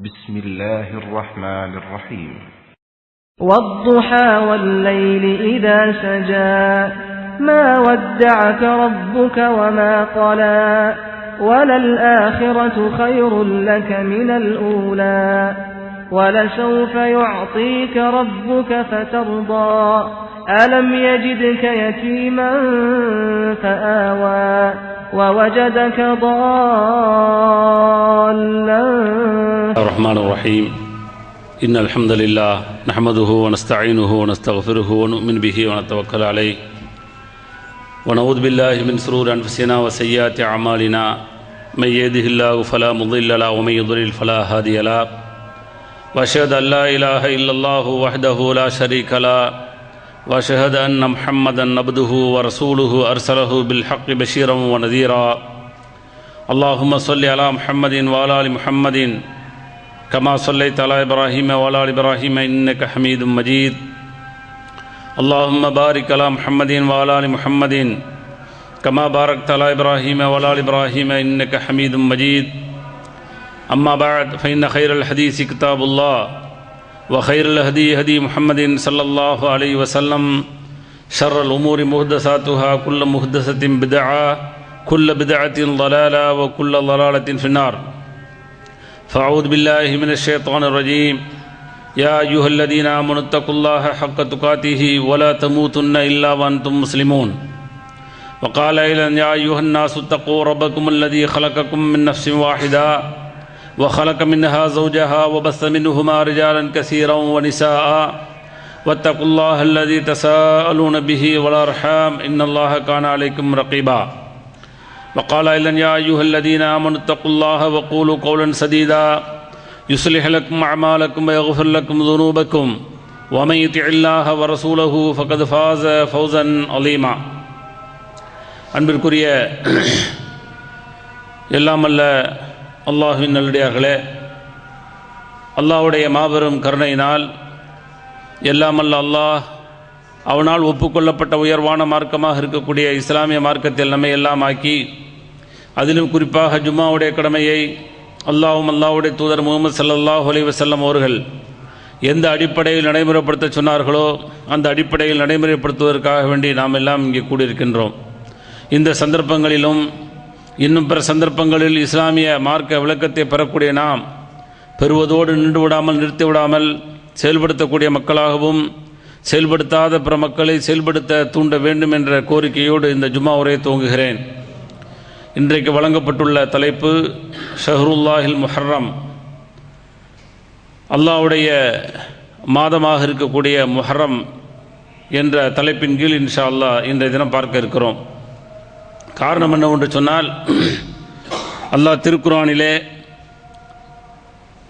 بسم الله الرحمن الرحيم والضحى والليل إذا سجى ما ودعك ربك وما قلى وللآخرة خير لك من الأولى ولسوف يعطيك ربك فترضى ألم يجدك يتيما فآوى ووجدك ضالا. الرحمن الرحيم إن الحمد لله نحمده ونستعينه ونستغفره ونؤمن به ونتوكل عليه ونعوذ بالله من شرور أنفسنا وسيئات أعمالنا من يهده الله فلا مضل له ومن يضلل فلا هادي له وأشهد أن لا إله إلا الله وحده لا شريك له وأشهد أن محمدا عبده ورسوله أرسله بالحق بشيرا ونذيرا اللهم صل على محمد وعلى آل محمد كما صليت على إبراهيم وعلى آل إبراهيم إنك حميد مجيد اللهم بارك على محمد وعلى آل محمد كما باركت على إبراهيم وعلى آل إبراهيم إنك حميد مجيد أما بعد فإن خير الحديث كتاب الله وخير الهدي هدي محمد صلى الله عليه وسلم شر الأمور محدثاتها كل محدثة بدعة كل بدعة ضلالة وكل ضلالة في النار فأعوذ بالله من الشيطان الرجيم يا أيها الذين آمنوا اتقوا الله حق تقاته ولا تموتن إلا وأنتم مسلمون وقال أيضا يا أيها الناس اتقوا ربكم الذي خلقكم من نفس واحدة وخلق منها زوجها وبث منهما رجالا كثيرا ونساء واتقوا الله الذي تساءلون به والأرحام إن الله كان عليكم رقيبا وقال أيضا يا أيها الذين آمنوا اتقوا الله وقولوا قولا سديدا يصلح لكم أعمالكم ويغفر لكم ذنوبكم ومن يطع الله ورسوله فقد فاز فوزا عظيما. அன்பிற்குரிய எல்லாமல்ல அல்லாஹ்வின் நல்லடியார்களே, அல்லாஹ்வுடைய மாபெரும் கருணையினால் எல்லாமல்ல அல்லாஹ் அவனால் ஒப்புக்கொள்ளப்பட்ட உயர்வான மார்க்கமாக இருக்கக்கூடிய இஸ்லாமிய மார்க்கத்தில் நம்மை எல்லாம் ஆக்கி, அதிலும் குறிப்பாக ஜும்மாவுடைய கடமையை அல்லாஹ்வுடைய தூதர் முஹம்மது ஸல்லல்லாஹு அலைஹி வஸல்லம் அவர்கள் எந்த அடிப்படையில் நடைமுறைப்படுத்த சொன்னார்களோ அந்த அடிப்படையில் நடைமுறைப்படுத்துவதற்காக வேண்டி நாம் எல்லாம் இங்கே கூடியிருக்கின்றோம். இந்த சந்தர்ப்பங்களிலும் இன்னும் பிற சந்தர்ப்பங்களில் இஸ்லாமிய மார்க்க விளக்கத்தை பெறக்கூடிய நாம் பெறுவதோடு நின்று விடாமல் நிறுத்தி விடாமல் செயல்படுத்தக்கூடிய மக்களாகவும் செயல்படுத்தாத பிற மக்களை செயல்படுத்த தூண்ட வேண்டும் என்ற கோரிக்கையோடு இந்த ஜும்மா உரையை துவங்குகிறேன். இன்றைக்கு வழங்கப்பட்டுள்ள தலைப்பு ஷஹ்ருல்லாஹில் முஹர்ரம், அல்லாஹ்வுடைய மாதமாக இருக்கக்கூடிய முஹர்ரம் என்ற தலைப்பின் கீழ் இன்ஷா அல்லாஹ் இன்றைய தினம் பார்க்க இருக்கிறோம். காரணம் என்னவென்று சொன்னால், அல்லாஹ் திருக்குர்ஆனிலே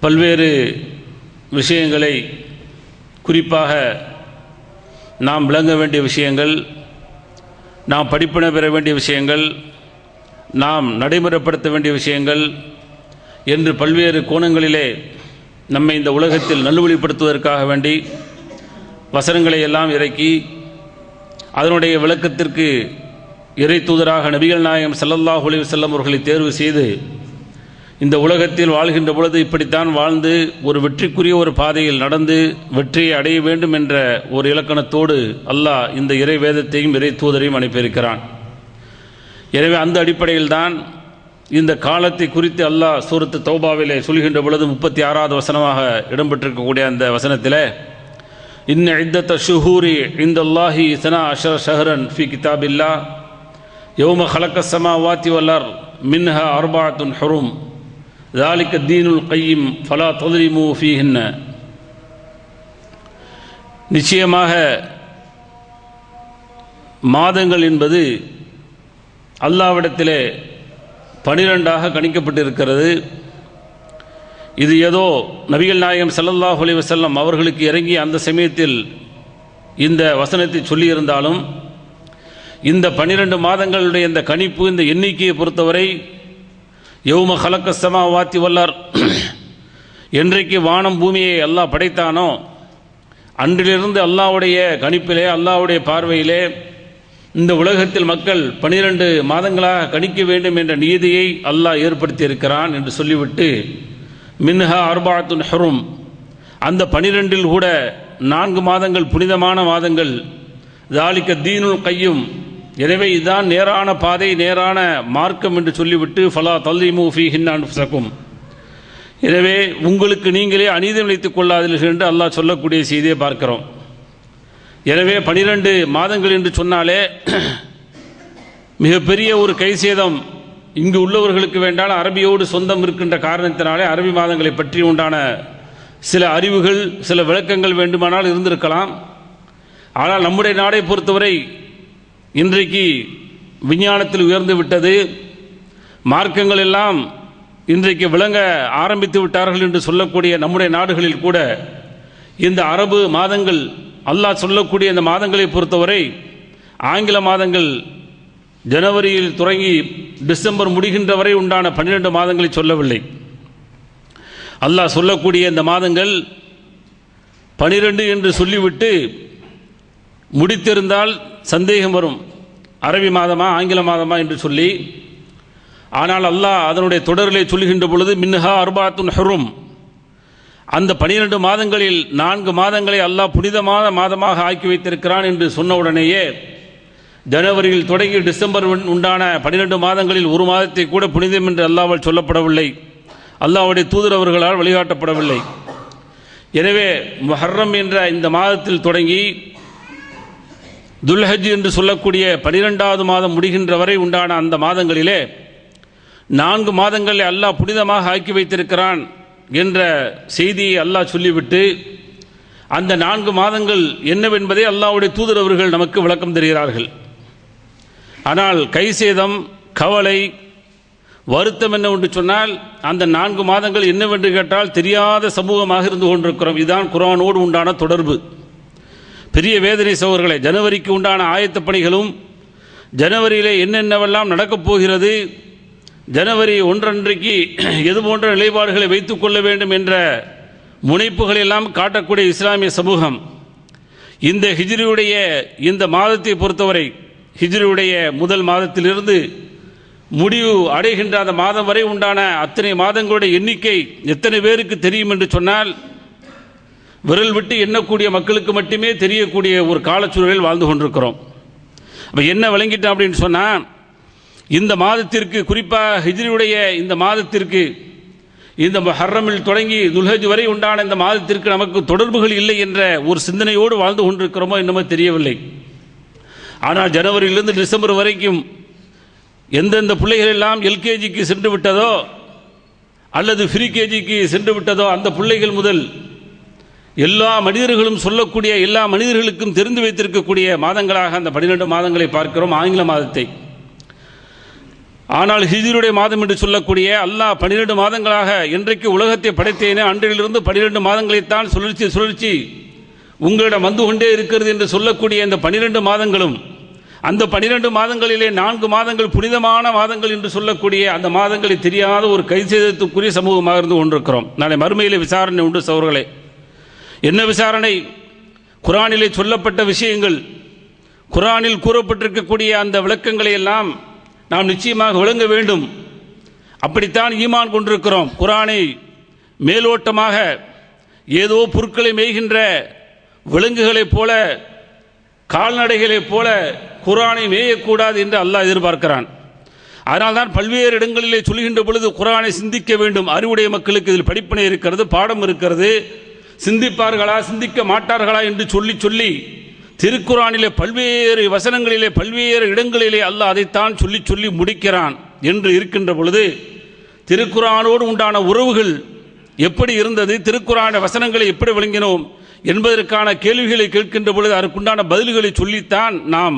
பல்வேறு விஷயங்களை, குறிப்பாக நாம் விளங்க வேண்டிய விஷயங்கள், நாம் படிப்பினை பெற வேண்டிய விஷயங்கள், நாம் நடைமுறைப்படுத்த வேண்டிய விஷயங்கள் என்று பல்வேறு கோணங்களிலே நம்மை இந்த உலகத்தில் நல்வழிப்படுத்துவதற்காக வேண்டி வசனங்களை எல்லாம் இறக்கி அதனுடைய விளக்கத்திற்கு இறை தூதராக நபிகள் நாயகம் ஸல்லல்லாஹு அலைஹி வஸல்லம் அவர்களை தேர்வு செய்து இந்த உலகத்தில் வாழ்கின்ற பொழுது இப்படித்தான் வாழ்ந்து ஒரு வெற்றிக்குரிய ஒரு பாதையில் நடந்து வெற்றியை அடைய வேண்டும் என்ற ஒரு இலக்கணத்தோடு அல்லாஹ் இந்த இறை வேதத்தையும் இறை தூதரையும் அனுப்பியிருக்கிறான். எனவே அந்த அடிப்படையில் தான் இந்த காலத்தை குறித்து அல்லாஹ் சூரத்து தௌபாவிலே சொல்கின்ற பொழுது 36வது வசனமாக இடம்பெற்றிருக்கக்கூடிய அந்த வசனத்திலே இன்ன இத்தத்த ஷுஹூரி இந்தல்லாஹி இஸ்னா அஷர ஷஹரன் ஃபி கிதாபில்லா யௌம ஹலக்க ஸமாவாத்தி வல் அர்த் மின்ஹா அர்பஅத்துன் ஹுரும் ذلك الدين القيم فلا تظلموا فيهن. நிச்சயமாக மாதங்கள் என்பது அல்லாஹ்விடத்திலே 12ஆக கணிக்கப்பட்டிருக்கிறது. இது ஏதோ நபிகள் நாயகம் ஸல்லல்லாஹு அலைஹி வஸல்லம் அவர்களுக்கு இறங்கி அந்த சமயத்தில் இந்த வசனத்தை சொல்லியிருந்தாலும் இந்த 12 மாதங்களுடைய இந்த கணிப்பு, இந்த எண்ணிக்கையை பொறுத்தவரை யௌம ஹலக்க ஸமாவாத்தி வல் அர்த், என்றைக்கு வானம் பூமியை அல்லாஹ் படைத்தானோ அன்றிலிருந்து அல்லாஹ்வுடைய கணிப்பிலே, அல்லாஹ்வுடைய பார்வையிலே இந்த உலகத்தில் மக்கள் 12 மாதங்களாக கணிக்க வேண்டும் என்ற நீதியை அல்லாஹ் ஏற்படுத்தி இருக்கிறான் என்று சொல்லிவிட்டு மின்ஹா அர்பாத்துன் ஹுரும், அந்த 12 கூட 4 மாதங்கள் புனிதமான மாதங்கள். ذَلِكَ الدِّينُ الْقَيِّمُ, எனவே இதுதான் நேரான பாதை, நேரான மார்க்கம் என்று சொல்லிவிட்டு ஃபலா தல்லிமு ஃபீஹின்ன அன்ஃபுஸக்கும், எனவே உங்களுக்கு நீங்களே அநீதம் இழைத்துக் கொள்ளாதீர்கள் என்று அல்லாஹ் சொல்லக்கூடிய செய்தியை பார்க்கிறோம். எனவே 12 மாதங்கள் என்று சொன்னாலே மிகப்பெரிய ஒரு கைசேதம் இங்கு உள்ளவர்களுக்கு வேண்டால் அரபியோடு சொந்தம் இருக்கின்ற காரணத்தினாலே அரபி மாதங்களை பற்றி உண்டான சில அறிவுகள், சில விளக்கங்கள் வேண்டுமானால் இருந்திருக்கலாம். ஆனால் நம்முடைய நாடை பொறுத்தவரை இன்றைக்கு விஞ்ஞானத்தில் உயர்ந்து விட்டது, மார்க்கங்கள் எல்லாம் இன்றைக்கு விளங்க ஆரம்பித்து விட்டார்கள் என்று சொல்லக்கூடிய நம்முடைய நாடுகளில் கூட இந்த அரபு மாதங்கள், அல்லாஹ் சொல்லக்கூடிய இந்த மாதங்களை பொறுத்தவரை ஆங்கில மாதங்கள் ஜனவரியில் தொடங்கி டிசம்பர் முடிகின்ற வரை உண்டான 12 மாதங்களை சொல்லவில்லை. அல்லாஹ் சொல்லக்கூடிய இந்த மாதங்கள் 12 என்று சொல்லிவிட்டு முடித்திருந்தால் சந்தேகம் வரும், அரபி மாதமா ஆங்கில மாதமா என்று சொல்லி. ஆனால் அல்லாஹ் அதனுடைய தொடரிலே சொல்கின்ற பொழுது மின்ஹா அர்பாத்துன் ஹுரும், அந்த 12 மாதங்களில் 4 மாதங்களை அல்லாஹ் புனிதமான மாதமாக ஆக்கி வைத்திருக்கிறான் என்று சொன்ன உடனேயே ஜனவரியில் தொடங்கி டிசம்பர் உண்டான 12 மாதங்களில் ஒரு மாதத்தை கூட புனிதம் என்று அல்லாஹ்வால் சொல்லப்படவில்லை, அல்லாஹ்வுடைய தூதர் அவர்களால் வழிகாட்டப்படவில்லை. எனவே முஹர்ரம் என்ற இந்த மாதத்தில் தொடங்கி துல்ஹஜ் என்று சொல்லக்கூடிய 12வது மாதம் முடிகின்ற வரை உண்டான அந்த மாதங்களிலே 4 மாதங்களை அல்லாஹ் புனிதமாக ஆக்கி வைத்திருக்கிறான் என்ற செய்தியை அல்லாஹ் சொல்லிவிட்டு அந்த 4 மாதங்கள் என்னவென்பதை அல்லாஹ்வுடைய தூதர் அவர்கள் நமக்கு விளக்கம் தருகிறார்கள். ஆனால் கைசேதம், கவலை, வருத்தம் என்னவென்று சொன்னால் அந்த 4 மாதங்கள் என்னவென்று கேட்டால் தெரியாத சமூகமாக இருந்து கொண்டிருக்கிறோம். இதுதான் குர்ஆனோடு உண்டான தொடர்பு. பெரிய வேதனை சகோதரர்களே, ஜனவரிக்கு உண்டான ஆயத்த பணிகளும், ஜனவரியிலே என்னென்னவெல்லாம் நடக்கப் போகிறது, ஜனவரி 1 அன்றைக்கு எது போன்ற நிலைப்பாடுகளை வைத்துக் கொள்ள வேண்டும் என்ற முனைப்புகளை எல்லாம் காட்டக்கூடிய இஸ்லாமிய சமூகம் இந்த ஹிஜ்ரியுடைய இந்த மாதத்தை பொறுத்தவரை, ஹிஜ்ரியுடைய முதல் மாதத்திலிருந்து முடிவு அடைகின்ற அந்த மாதம் வரை உண்டான அத்தனை மாதங்களுடைய எண்ணிக்கை எத்தனை பேருக்கு தெரியும் என்று சொன்னால் விரல் விட்டு எண்ணக்கூடிய மக்களுக்கு மட்டுமே தெரியக்கூடிய ஒரு காலச்சூழலில் வாழ்ந்து கொண்டிருக்கிறோம். அப்போ என்ன விளங்கிட்டோம் அப்படின்னு சொன்னால், இந்த மாதத்திற்கு, குறிப்பாக ஹிஜ்ரியுடைய இந்த மாதத்திற்கு, இந்த முஹர்ரமில் தொடங்கி துல்ஹஜ் வரை உண்டான இந்த மாதத்திற்கு நமக்கு தொடர்புகள் இல்லை என்ற ஒரு சிந்தனையோடு வாழ்ந்து கொண்டிருக்கிறோமோ என்னமோ தெரியவில்லை. ஆனால் ஜனவரியிலிருந்து டிசம்பர் வரைக்கும் எந்தெந்த பிள்ளைகள் எல்லாம் எல்கேஜிக்கு சென்று விட்டதோ அல்லது ஃப்ரீ கேஜிக்கு சென்று விட்டதோ அந்த பிள்ளைகள் முதல் எல்லா மனிதர்களும் சொல்லக்கூடிய, எல்லா மனிதர்களுக்கும் தெரிந்து வைத்திருக்கக்கூடிய மாதங்களாக அந்த 12 மாதங்களை பார்க்கிறோம், ஆங்கில மாதத்தை. ஆனால் ஹிஜ்ரியுடைய மாதம் என்று சொல்லக்கூடிய அல்லாஹ் 12 மாதங்களாக என்றைக்கு உலகத்தை படைத்தேனே அன்றிலிருந்து 12 மாதங்களைத்தான் சுழற்சி உங்களிடம் வந்து கொண்டே இருக்கிறது என்று சொல்லக்கூடிய இந்த 12 மாதங்களும், அந்த 12 மாதங்களிலே 4 மாதங்கள் புனிதமான மாதங்கள் என்று சொல்லக்கூடிய அந்த மாதங்களை தெரியாத ஒரு கைசேதத்துக்குரிய சமூகமாக இருந்து கொண்டிருக்கிறோம். நாளை மறுமையிலே விசாரணை உண்டு சகோதரர்களே. என்ன விசாரணை? குர்ஆனிலே சொல்லப்பட்ட விஷயங்கள், குர்ஆனில் கூறப்பட்டிருக்கக்கூடிய அந்த விளக்கங்களை எல்லாம் நாம் நிச்சயமாக விளங்க வேண்டும். அப்படித்தான் ஈமான் கொண்டிருக்கிறோம். குர்ஆனை மேலோட்டமாக ஏதோ புற்களை மேய்கின்ற விலங்குகளைப் போல, கால்நடைகளைப் போல குர்ஆனை மேயக்கூடாது என்று அல்லாஹ் எதிர்பார்க்கிறான். அதனால்தான் பல்வேறு இடங்களிலே சொல்கின்ற பொழுது குர்ஆனை சிந்திக்க வேண்டும். அறிவுடைய மக்களுக்கு இதில் படிப்பினை இருக்கிறது, பாடம் இருக்கிறது. சிந்திப்பார்களா சிந்திக்க மாட்டார்களா என்று சொல்லி திருக்குர்ஆனிலே பல்வேறு வசனங்களிலே பல்வேறு இடங்களிலே அல்லாஹ் அதைத்தான் சொல்லி முடிக்கிறான் என்று இருக்கின்ற பொழுது திருக்குர்ஆனோடு உண்டான உறவுகள் எப்படி இருந்தது, திருக்குர்ஆன் வசனங்களை எப்படி விளங்கினோம் என்பதற்கான கேள்விகளை கேட்கின்ற பொழுது அதற்குண்டான பதில்களை சொல்லித்தான் நாம்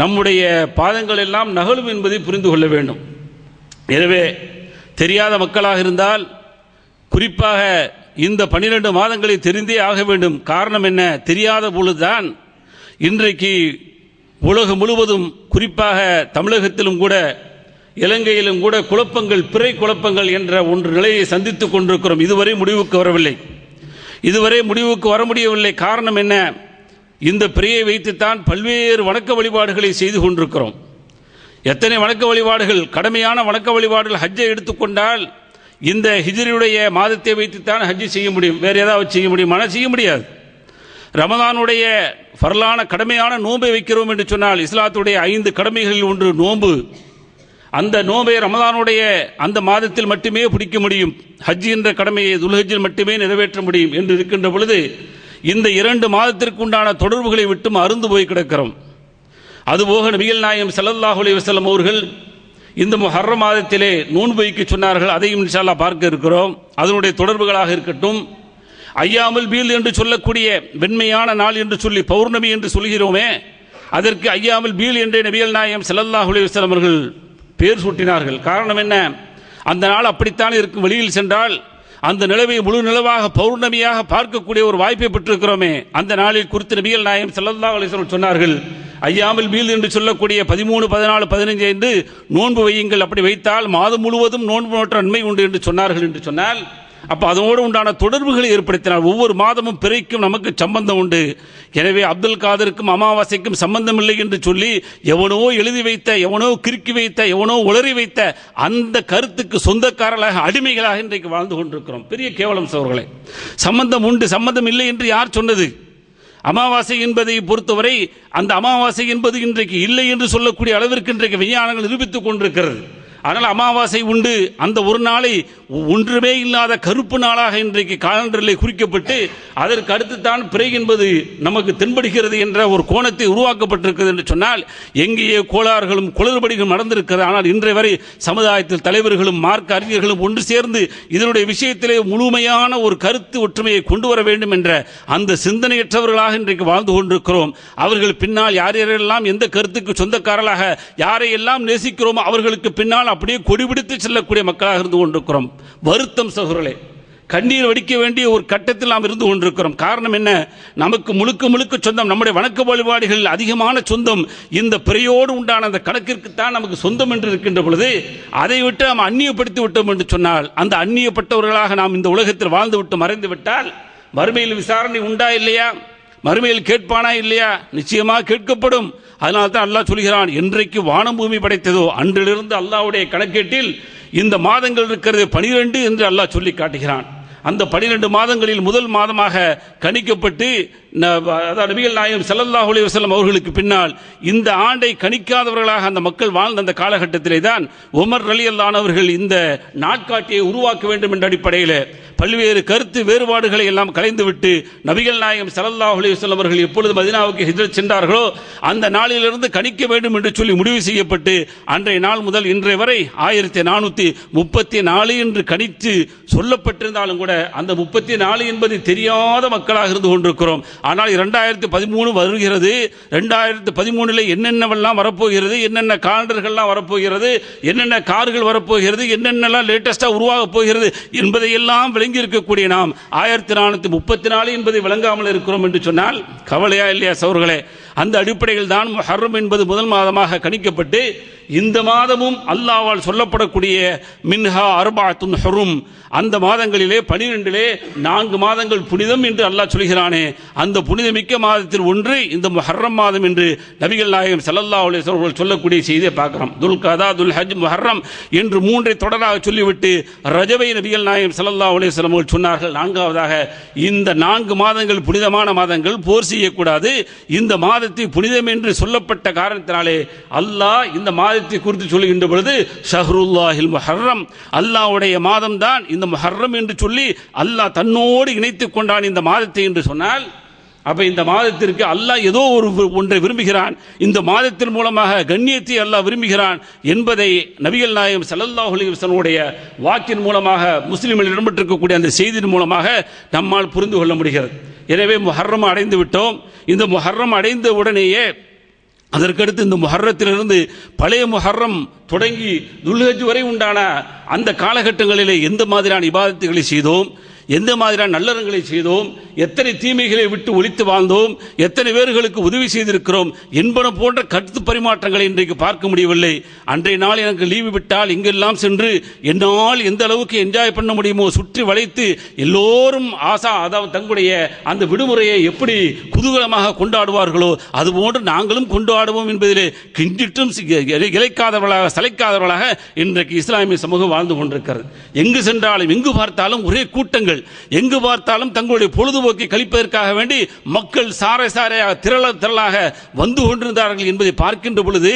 நம்முடைய பாதங்கள் எல்லாம் நகலும் என்பதை புரிந்து கொள்ள வேண்டும். எனவே தெரியாத மக்களாக இருந்தால் குறிப்பாக இந்த 12 மாதங்களை தெரிந்தே ஆக வேண்டும். காரணம் என்ன? தெரியாத பொழுதுதான் இன்றைக்கு உலகம் முழுவதும், குறிப்பாக தமிழகத்திலும் கூட இலங்கையிலும் கூட குழப்பங்கள், பிறை குழப்பங்கள் என்ற ஒன்று நிலையை சந்தித்துக் கொண்டிருக்கிறோம். இதுவரை முடிவுக்கு வர முடியவில்லை. காரணம் என்ன? இந்த பிறையை வைத்துத்தான் பல்வேறு வணக்க வழிபாடுகளை செய்து கொண்டிருக்கிறோம். எத்தனை வணக்க வழிபாடுகள், கடமையான வணக்க வழிபாடுகள். ஹஜ்ஜை எடுத்துக்கொண்டால் இந்த ஹிஜ்ரியுடைய மாதத்தை வைத்துத்தான் ஹஜ்ஜி செய்ய முடியும். வேறு ஏதாவது செய்ய முடியுமானா செய்ய முடியாது. ரமதானுடைய ஃபர்லான கடமையான நோன்பை வைக்கிறோம் என்று சொன்னால் இஸ்லாத்துடைய 5 கடமைகளில் ஒன்று நோன்பு. அந்த நோன்பை ரமதானுடைய அந்த மாதத்தில் மட்டுமே பிடிக்க முடியும். ஹஜ் என்ற கடமையை துல்ஹஜ்ஜில் மட்டுமே நிறைவேற்ற முடியும் என்று இருக்கின்ற பொழுது இந்த 2 மாதத்திற்கு உண்டான தொடர்புகளை விட்டும் அருந்து போய் கிடக்கிறோம். அதுபோக நபிகள் நாயகம் ஸல்லல்லாஹு அலைஹி வஸல்லம் அவர்கள் இந்த முஹர்ரம் மாதத்திலே நோன்பு வைக்க சொன்னார்கள். அதையும் இன்ஷா அல்லாஹ் பார்க்க இருக்கிறோம். அதனுடைய தொடர்புகளாக இருக்கட்டும். ஐயாமுல் பீல் என்று சொல்லக்கூடிய வெண்மையான நாள் என்று சொல்லி பௌர்ணமி என்று சொல்கிறோமே, அதற்கு ஐயாமுல் பீல் என்ற நபிகள் நாயகம் ஸல்லல்லாஹு அலைஹி வஸல்லம் அவர்கள் பேர் சூட்டினார்கள். காரணம் என்ன? அந்த நாள் அப்படித்தான் இருக்கும். வெளியில் சென்றால் அந்த நிலவை முழு நிலவாக பௌர்ணமியாக பார்க்கக்கூடிய ஒரு வாய்ப்பை பெற்றிருக்கிறோமே, அந்த நாளில் குறித்து நபிகள் நாயகம் ஸல்லல்லாஹு அலைஹி வஸல்லம் சொன்னார்கள், ஐயாமுல் பீல் என்று சொல்லக்கூடிய 13, 14, 15 என்று நோன்பு வையுங்கள். அப்படி வைத்தால் மாதம் முழுவதும் நோன்பு நோற்ற நன்மை உண்டு என்று சொன்னார்கள். என்று சொன்னால் அப்போ அதனோடு உண்டான தொடர்புகளை ஏற்படுத்தினார். ஒவ்வொரு மாதமும் பிறைக்கும் நமக்கு சம்பந்தம் உண்டு. எனவே அப்துல் காதருக்கும் அமாவாசைக்கும் சம்பந்தம் இல்லை என்று சொல்லி எவனோ எழுதி வைத்த, எவனோ கிறுக்கி வைத்த, எவனோ உளறி வைத்த அந்த கருத்துக்கு சொந்தக்காரர்களாக அடிமைகளாக இன்றைக்கு வாழ்ந்து கொண்டிருக்கிறோம். பெரிய கேவலம் சோர்களே. சம்பந்தம் உண்டு, சம்பந்தம் இல்லை என்று யார் சொன்னது? அமாவாசை என்பதை பொறுத்தவரை அந்த அமாவாசை என்பது இன்றைக்கு இல்லை என்று சொல்லக்கூடிய அளவிற்கு இன்றைக்கு விஞ்ஞானங்கள் நிரூபித்துக் கொண்டிருக்கிறது. ஆனால் அமாவாசை உண்டு, அந்த ஒரு நாளை ஒன்றுமே இல்லாத கருப்பு நாளாக இன்றைக்கு காலண்டரில் குறிக்கப்பட்டு அதற்கு அடுத்து தான் பிறை என்பது நமக்கு தென்படுகிறது என்ற ஒரு கோணத்தை உருவாக்கப்பட்டிருக்கிறது என்று சொன்னால் எங்கேயே கோளாறுகளும் குளறுபடிகளும் நடந்திருக்கிறது. ஆனால் இன்றைய வரை சமுதாயத்தில் தலைவர்களும் மார்க்க அறிஞர்களும் ஒன்று சேர்ந்து இதனுடைய விஷயத்திலே முழுமையான ஒரு கருத்து ஒற்றுமையை கொண்டு வர வேண்டும் என்ற அந்த சிந்தனையற்றவர்களாக இன்றைக்கு வாழ்ந்து கொண்டிருக்கிறோம். அவர்கள் பின்னால் யார் யாரெல்லாம் எந்த கருத்துக்கு சொந்தக்காரர்களாக யாரையெல்லாம் நேசிக்கிறோமோ அவர்களுக்கு பின்னால் அப்படியே கொடிபிடித்து செல்லக்கூடிய மக்களாக இருந்து கொண்டிருக்கிறோம். வருத்தம் சகோதரர்களே, கண்ணீர் வடிக்க வேண்டிய ஒரு கட்டத்தில் நாம் இருந்து கொண்டிருக்கிறோம். காரணம் என்ன? நமக்கு முழுக்க முழுக்க சொந்தம், நம்முடைய வணக்க வழிபாடுகளில் அதிகமான சொந்தம் இந்த பிறையோடு உண்டான அந்த கணக்கிற்குத்தான் நமக்கு சொந்தம் என்று இருக்கின்ற பொழுது அதை விட்டு நாம் அந்நியப்படுத்தி விட்டோம் என்று சொன்னால், அந்த அந்நியப்பட்டவர்களாக நாம் இந்த உலகத்தில் வாழ்ந்து விட்டு மறைந்து விட்டால் மறுமையில் விசாரணை உண்டா இல்லையா? மறுமையில் கேட்பானா இல்லையா? நிச்சயமாக கேட்கப்படும். அதனால்தான் அல்லாஹ் சொல்கிறான், என்றைக்கு வானம் பூமி படைத்ததோ அன்றிலிருந்து அல்லாஹ்வுடைய கணக்கேட்டில் இந்த மாதங்கள் இருக்கிறது 12 என்று அல்லாஹ் சொல்லி காட்டுகிறான். அந்த 12 மாதங்களில் முதல் மாதமாக கணிக்கப்பட்டு நபிகள் நாயகம் ஸல்லல்லாஹு அலைஹி வஸல்லம் அவர்களுக்கு பின்னால் இந்த ஆண்டை கணிக்காதவர்களாக அந்த மக்கள் வாழ்ந்த அந்த காலகட்டத்திலே தான் உமர் ரலியல்லாஹு அன்ஹு அவர்கள் இந்த நாட்காட்டியை உருவாக்க வேண்டும் என்ற அடிப்படையில் பல்வேறு கருத்து வேறுபாடுகளை எல்லாம் கலைந்துவிட்டு நபிகள் நாயகம் ஸல்லல்லாஹு அலைஹி வஸல்லம் அவர்கள் எப்பொழுது மதீனாவுக்கு ஹிஜ்ரத் சென்றார்களோ அந்த நாளிலிருந்து கணிக்க வேண்டும் என்று சொல்லி முடிவு செய்யப்பட்டு அன்றைய நாள் முதல் இன்றைய வரை 1434 என்று கணித்து சொல்லப்பட்டிருந்தாலும் கூட அந்த 34 என்பது தெரியாத மக்களாக இருந்து கொண்டிருக்கிறோம். ஆனால் 2013 வருகிறது. 2013 என்னென்னவெல்லாம் வரப்போகிறது, என்னென்ன காலண்டர்கள்லாம் வரப்போகிறது, என்னென்ன கார்கள் வரப்போகிறது, என்னென்னலாம் லேட்டஸ்டாக உருவாக போகிறது என்பதையெல்லாம் விளங்கி இருக்கக்கூடிய நாம் 1434 என்பதை விளங்காமல் இருக்கிறோம் என்று சொன்னால் கவலையா இல்லையா சகோதரர்களே? அந்த அடிப்படையில் தான் முஹர்ரம் என்பது முதல் மாதமாக கணிக்கப்பட்டு இந்த மாதமும் அல்லாஹ்வால் சொல்லப்படக்கூடிய மின்ஹா அர்பஅத்துன் ஹுரும், அந்த மாதங்களிலே 12 4 மாதங்கள் புனிதம் என்று அல்லாஹ் சொல்கிறானே, அந்த புனிதமிக்க மாதத்தில் ஒன்று இந்த முஹர்ரம் மாதம் என்று நபிகள் நாயகம் ஸல்லல்லாஹு அலைஹி வஸல்லம் சொல்லக்கூடிய செய்தியை பார்க்கிறோம். துல்கதா, துல்ஹஜ், முஹர்ரம் என்று 3 தொடராக சொல்லிவிட்டு ரஜபை நபிகள் நாயகம் ஸல்லல்லாஹு அலைஹி வஸல்லம் சொன்னார்கள். 4வதாக இந்த 4 மாதங்கள் புனிதமான மாதங்கள், போர் செய்யக்கூடாது. இந்த மாதத்தை புனிதம் என்று சொல்லப்பட்ட காரணத்தினாலே அல்லாஹ் இந்த மாதத்தை குறித்து சொல்லுகின்ற பொழுது ஷஹ்ருல்லாஹில் முஹர்ரம், அல்லாஹ்வுடைய மாதம் தான் இந்த முஹர்ரம் என்று சொல்லி அல்லாஹ் தன்னோடு இணைத்துக் கொண்டான் இந்த மாதத்தை என்று சொன்னால், அப்ப இந்த மாதத்திற்கு அல்லாஹ் ஏதோ ஒன்றை விரும்புகிறான், இந்த மாதத்தின் மூலமாக கண்ணியத்தை அல்லாஹ் விரும்புகிறான் என்பதை நபிகள் நாயகம் ஸல்லல்லாஹு அலைஹி வஸல்லம் வாக்கின் மூலமாக முஸ்லிமில் இடம்பெற்றிருக்கக்கூடிய அந்த செய்தியின் மூலமாக நம்மால் புரிந்து கொள்ள முடிகிறது. எனவே முஹர்ரம் அடைந்து விட்டோம். இந்த முஹர்ரம் அடைந்த உடனேயே அதற்கடுத்து இந்த முஹர்ரத்திலிருந்து பழைய முஹர்ரம் தொடங்கி துல்ஹஜ் வரை உண்டான அந்த காலகட்டங்களிலே எந்த மாதிரியான இபாதத்துகளை செய்தோம், எந்த மாதிரியான நல்லறங்களை செய்தோம், எத்தனை தீமைகளை விட்டு ஒழித்து வாழ்ந்தோம், எத்தனை பேர்களுக்கு உதவி செய்திருக்கிறோம் என்பன போன்ற கருத்து பரிமாற்றங்களை இன்றைக்கு பார்க்க முடியவில்லை. அன்றைய நாள் எனக்கு லீவு விட்டால் இங்கெல்லாம் சென்று என்னால் எந்த அளவுக்கு என்ஜாய் பண்ண முடியுமோ சுற்றி வளைத்து எல்லோரும் அதாவது தங்களுடைய அந்த விடுமுறையை எப்படி குதூகலமாக கொண்டாடுவார்களோ அதுபோன்று நாங்களும் கொண்டாடுவோம் என்பதிலே கிஞ்சிட்டும் இழைக்காதவர்களாக சளைக்காதவர்களாக இன்றைக்கு இஸ்லாமிய சமூகம் வாழ்ந்து கொண்டிருக்கிறது. எங்கு சென்றாலும் எங்கு பார்த்தாலும் ஒரே கூட்டங்கள், எங்கு பார்த்தாலும் தங்களுடைய பொழுதுபோக்கை கழிப்பதற்காக வேண்டி மக்கள் சாரையாக திரளாக வந்து கொண்டிருந்தார்கள் என்பதை பார்க்கின்ற பொழுது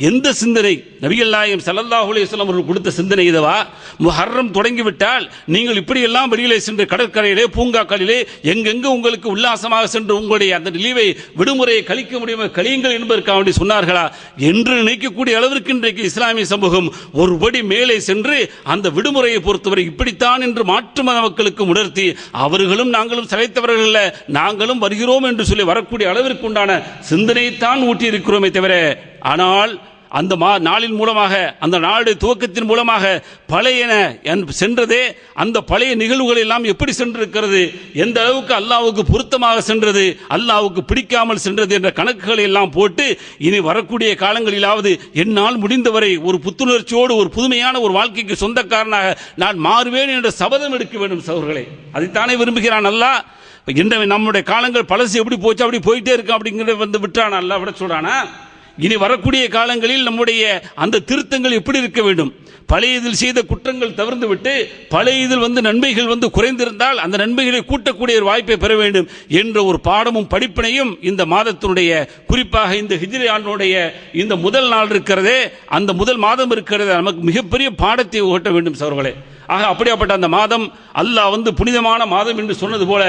எந்த சிந்தனை? நபிகள் நாயகம் ஸல்லல்லாஹு அலைஹி வஸல்லம் அவர்கள் கொடுத்த சிந்தனை இதுவா? முஹர்ரம் தொடங்கிவிட்டால் நீங்கள் இப்படியெல்லாம் வெளியிலே சென்று கடற்கரையிலே பூங்காக்களிலே எங்கெங்கு உங்களுக்கு உல்லாசமாக சென்று உங்களுடைய அந்த லீவை விடுமுறையை கழிக்க முடியுமோ கழியுங்கள் என்பதற்காக வேண்டி சொன்னார்களா என்று நினைக்கக்கூடிய அளவிற்கு இன்றைக்கு இஸ்லாமிய சமூகம் ஒருபடி மேலே சென்று அந்த விடுமுறையை பொறுத்தவரை இப்படித்தான் என்று மாற்று மத மக்களுக்கு உணர்த்தி அவர்களும் நாங்களும் சளைத்தவர்கள், நாங்களும் வருகிறோம் என்று சொல்லி வரக்கூடிய அளவிற்கு உண்டான சிந்தனையைத்தான் ஊட்டியிருக்கிறோமே தவிர, ஆனால் அந்த நாளின் மூலமாக, அந்த நாளுடைய துவக்கத்தின் மூலமாக பழையன சென்றதே, அந்த பழைய நிகழ்வுகள் எல்லாம் எப்படி சென்றிருக்கிறது, எந்த அளவுக்கு அல்லாஹ்வுக்கு பொருத்தமாக சென்றது, அல்லாஹ்வுக்கு பிடிக்காமல் சென்றது என்ற கணக்குகளை எல்லாம் போட்டு இனி வரக்கூடிய காலங்களிலாவது என்னால் முடிந்தவரை ஒரு புத்துணர்ச்சியோடு ஒரு புதுமையான ஒரு வாழ்க்கைக்கு சொந்தக்காரனாக நான் மாறுவேன் என்ற சபதம் எடுக்க வேண்டும் சகோதரர்களே. அதைத்தானே விரும்புகிறான் அல்லாஹ். நம்முடைய காலங்கள் பழசு எப்படி போச்சு அப்படி போயிட்டே இருக்கு அப்படிங்கிறத வந்து விட்டானா அல்லாஹ் விட சொல்றானா? இனி வரக்கூடிய காலங்களில் நம்முடைய அந்த திருத்தங்கள் எப்படி இருக்க வேண்டும்? பழையதில் செய்த குற்றங்கள் தவிர்த்து விட்டு பழையதில் நன்மைகள் குறைந்திருந்தால் அந்த நன்மைகளை கூட்டக்கூடிய ஒரு வாய்ப்பை பெற வேண்டும் என்ற ஒரு பாடமும் படிப்பினையும் இந்த மாதத்தினுடைய, குறிப்பாக இந்த ஹிஜ்ரி ஆண்டுடைய இந்த முதல் நாள் இருக்கிறதே, அந்த முதல் மாதம் இருக்கிறதே, நமக்கு மிகப்பெரிய பாடத்தை ஓட்ட வேண்டும் சகோதரர்களே. ஆக அப்படியாப்பட்ட அந்த மாதம் அல்லாஹ் புனிதமான மாதம் என்று சொன்னது போல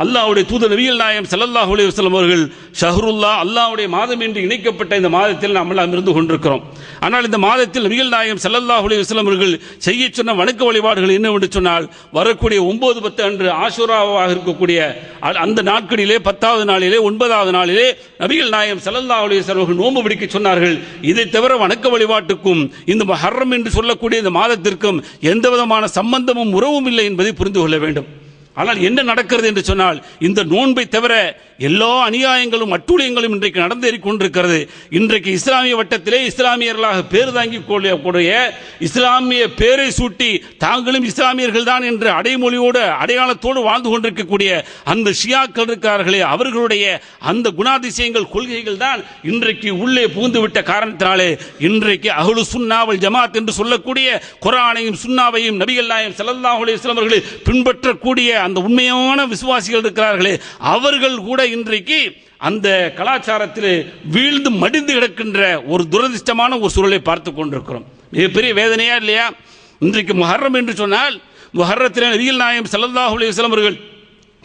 அல்லாஹ்வுடைய தூதர் நபிகள் நாயகம் ஸல்லல்லாஹு அலைஹி வஸல்லம் அவர்கள் ஷஹ்ருல்லா, அல்லாஹ்வுடைய மாதம் என்று இணைக்கப்பட்ட இந்த மாதத்தில் நாம் எல்லாம் இருந்து கொண்டிருக்கிறோம். ஆனால் இந்த மாதத்தில் நபிகள் நாயகம் ஸல்லல்லாஹு அலைஹி வஸல்லம் அவர்கள் செய்ய சொன்ன வணக்க வழிபாடுகள் என்னவென்று சொன்னால், வரக்கூடிய 9-10 அன்று ஆஷூராவாக இருக்கக்கூடிய அந்த நாட்களிலே 10வது நாளிலே 9வது நாளிலே நபிகள் நாயகம் ஸல்லல்லாஹு அலைஹி வஸல்லம் அவர்கள் நோன்பு பிடிக்க சொன்னார்கள். இதை தவிர வணக்க வழிபாட்டுக்கும் இந்த முஹர்ரம் என்று சொல்லக்கூடிய இந்த மாதத்திற்கும் எந்த விதமான சம்பந்தமும் உறவும் இல்லை என்பதை புரிந்து கொள்ள வேண்டும். ஆனால் என்ன நடக்கிறது என்று சொன்னால், இந்த நோன்பை தவிர எல்லா அநியாயங்களும் அட்டூழியங்களும் இன்றைக்கு நடந்தேறிக் கொண்டிருக்கிறது. இன்றைக்கு இஸ்லாமிய வட்டத்திலே இஸ்லாமியர்களாக பேர் தாங்கிக் கொள்ளக்கூடிய, இஸ்லாமிய பேரை சூட்டி தாங்களும் இஸ்லாமியர்கள் தான் என்ற அடைமொழியோடு அடையாளத்தோடு வாழ்ந்து கொண்டிருக்கக்கூடிய அந்த ஷியாக்கள் இருக்கிறார்களே, அவர்களுடைய அந்த குணாதிசயங்கள் கொள்கைகள் தான் இன்றைக்கு உள்ளே புகுந்து விட்ட காரணத்தினாலே இன்றைக்கு அஹ்லு சுன்னா வல் ஜமாத் என்று சொல்லக்கூடிய குர்ஆனையும் சுன்னாவையும் நபிகள் நாயகம் ஸல்லல்லாஹு அலைஹி வஸல்லம் அவர்களை பின்பற்றக்கூடிய அந்த உண்மையான விசுவாசிகள் இருக்கிறார்களே, அவர்கள் கூட இன்றைக்கு அந்த கலாச்சாரத்தில் வீழ்ந்து மடிந்து கிடக்கின்ற ஒரு துரதிர்ஷ்டமான ஒரு சூழலை பார்த்து கொண்டிருக்கிறோம். மிகப்பெரிய வேதனையா இல்லையா? இன்றைக்கு முஹர்ரம் என்று சொன்னால், முஹர்ரத்திலே நபிகள் நாயகம் ஸல்லல்லாஹு அலைஹி வஸல்லம் அவர்கள்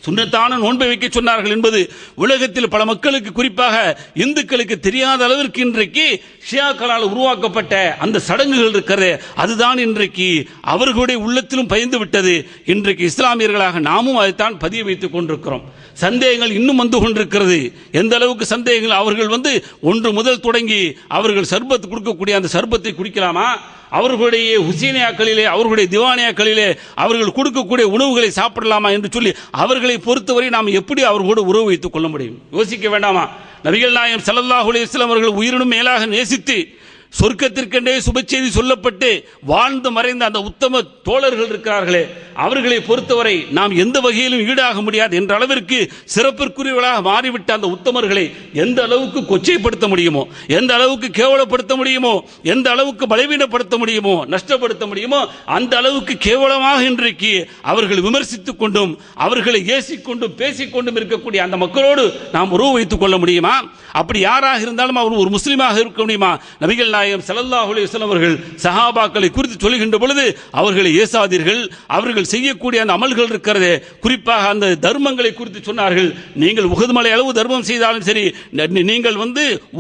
சுன்னத்தான நோன்பை வைக்க சொன்னார்கள் என்பது உலகத்தில் பல மக்களுக்கு, குறிப்பாக இந்துக்களுக்கு தெரியாத அளவிற்கு இன்றைக்கு ஷியாக்களால் உருவாக்கப்பட்ட அந்த சடங்குகள் இருக்கிறது, அதுதான் இன்றைக்கு அவர்களுடைய உள்ளத்திலும் பயந்து விட்டது. இன்றைக்கு இஸ்லாமியர்களாக நாமும் அதைத்தான் பதிய வைத்துக் கொண்டிருக்கிறோம். சந்தேகங்கள் இன்னும் வந்து கொண்டிருக்கிறது. எந்த அளவுக்கு சந்தேகங்கள்? அவர்கள் 1 முதல் தொடங்கி அவர்கள் சர்பத் கொடுக்கக்கூடிய அந்த சர்பத்தை குடிக்கலாமா? அவர்களுடைய ஹுசைனியாக்களிலே, அவர்களுடைய திவானியாக்களிலே அவர்கள் கொடுக்கக்கூடிய உணவுகளை சாப்பிடலாமா என்று சொல்லி அவர்களை பொறுத்தவரை நாம் எப்படி அவர்களோடு உறவு வைத்துக் கொள்ள முடியும்? யோசிக்க வேண்டாமா? நபிகள் நாயகம் ஸல்லல்லாஹு அலைஹி வஸல்லம் அவர்கள் உயிரினும் மேலாக நேசித்து சொர்க்கத்திற்கென்றே சுபச்செய்தி சொல்லப்பட்டு வாழ்ந்து மறைந்த அந்த உத்தம தோழர்கள் இருக்கிறார்களே, அவர்களை பொறுத்தவரை நாம் எந்த வகையிலும் ஈடாக முடியாது என்ற அளவிற்கு சிறப்பிற்குரியவர்களாக மாறிவிட்ட அந்த உத்தமர்களை எந்த அளவுக்கு கொச்சைப்படுத்த முடியுமோ, எந்த அளவுக்கு கேவலப்படுத்த முடியுமோ, எந்த அளவுக்கு பலவீனப்படுத்த முடியுமோ, நஷ்டப்படுத்த முடியுமோ, அந்த அளவுக்கு கேவலமாக இன்றைக்கு அவர்கள் விமர்சித்துக் கொண்டும் அவர்களை ஏசிக்கொண்டும் பேசிக்கொண்டும் இருக்கக்கூடிய அந்த மக்களோடு நாம் உறவு வைத்துக் கொள்ள முடியுமா? அப்படி யாராக இருந்தாலும் அவர் ஒரு முஸ்லீமாக இருக்க முடியுமா? நபிகள் நாயகம் ஸல்லல்லாஹு அலைஹி வஸல்லம் அவர்கள் சஹாபாக்களை குறித்து சொல்கின்ற பொழுது, அவர்களை ஏசாதீர்கள், அவர்கள் செய்யக்கூடிய அந்த அமல்கள் இருக்கிறது, குறிப்பாக அந்த தர்மங்களை குறித்து சொன்னார்கள். நீங்கள் உஹது மலை அளவு தர்மம் செய்தாலும் சரி, நீங்கள்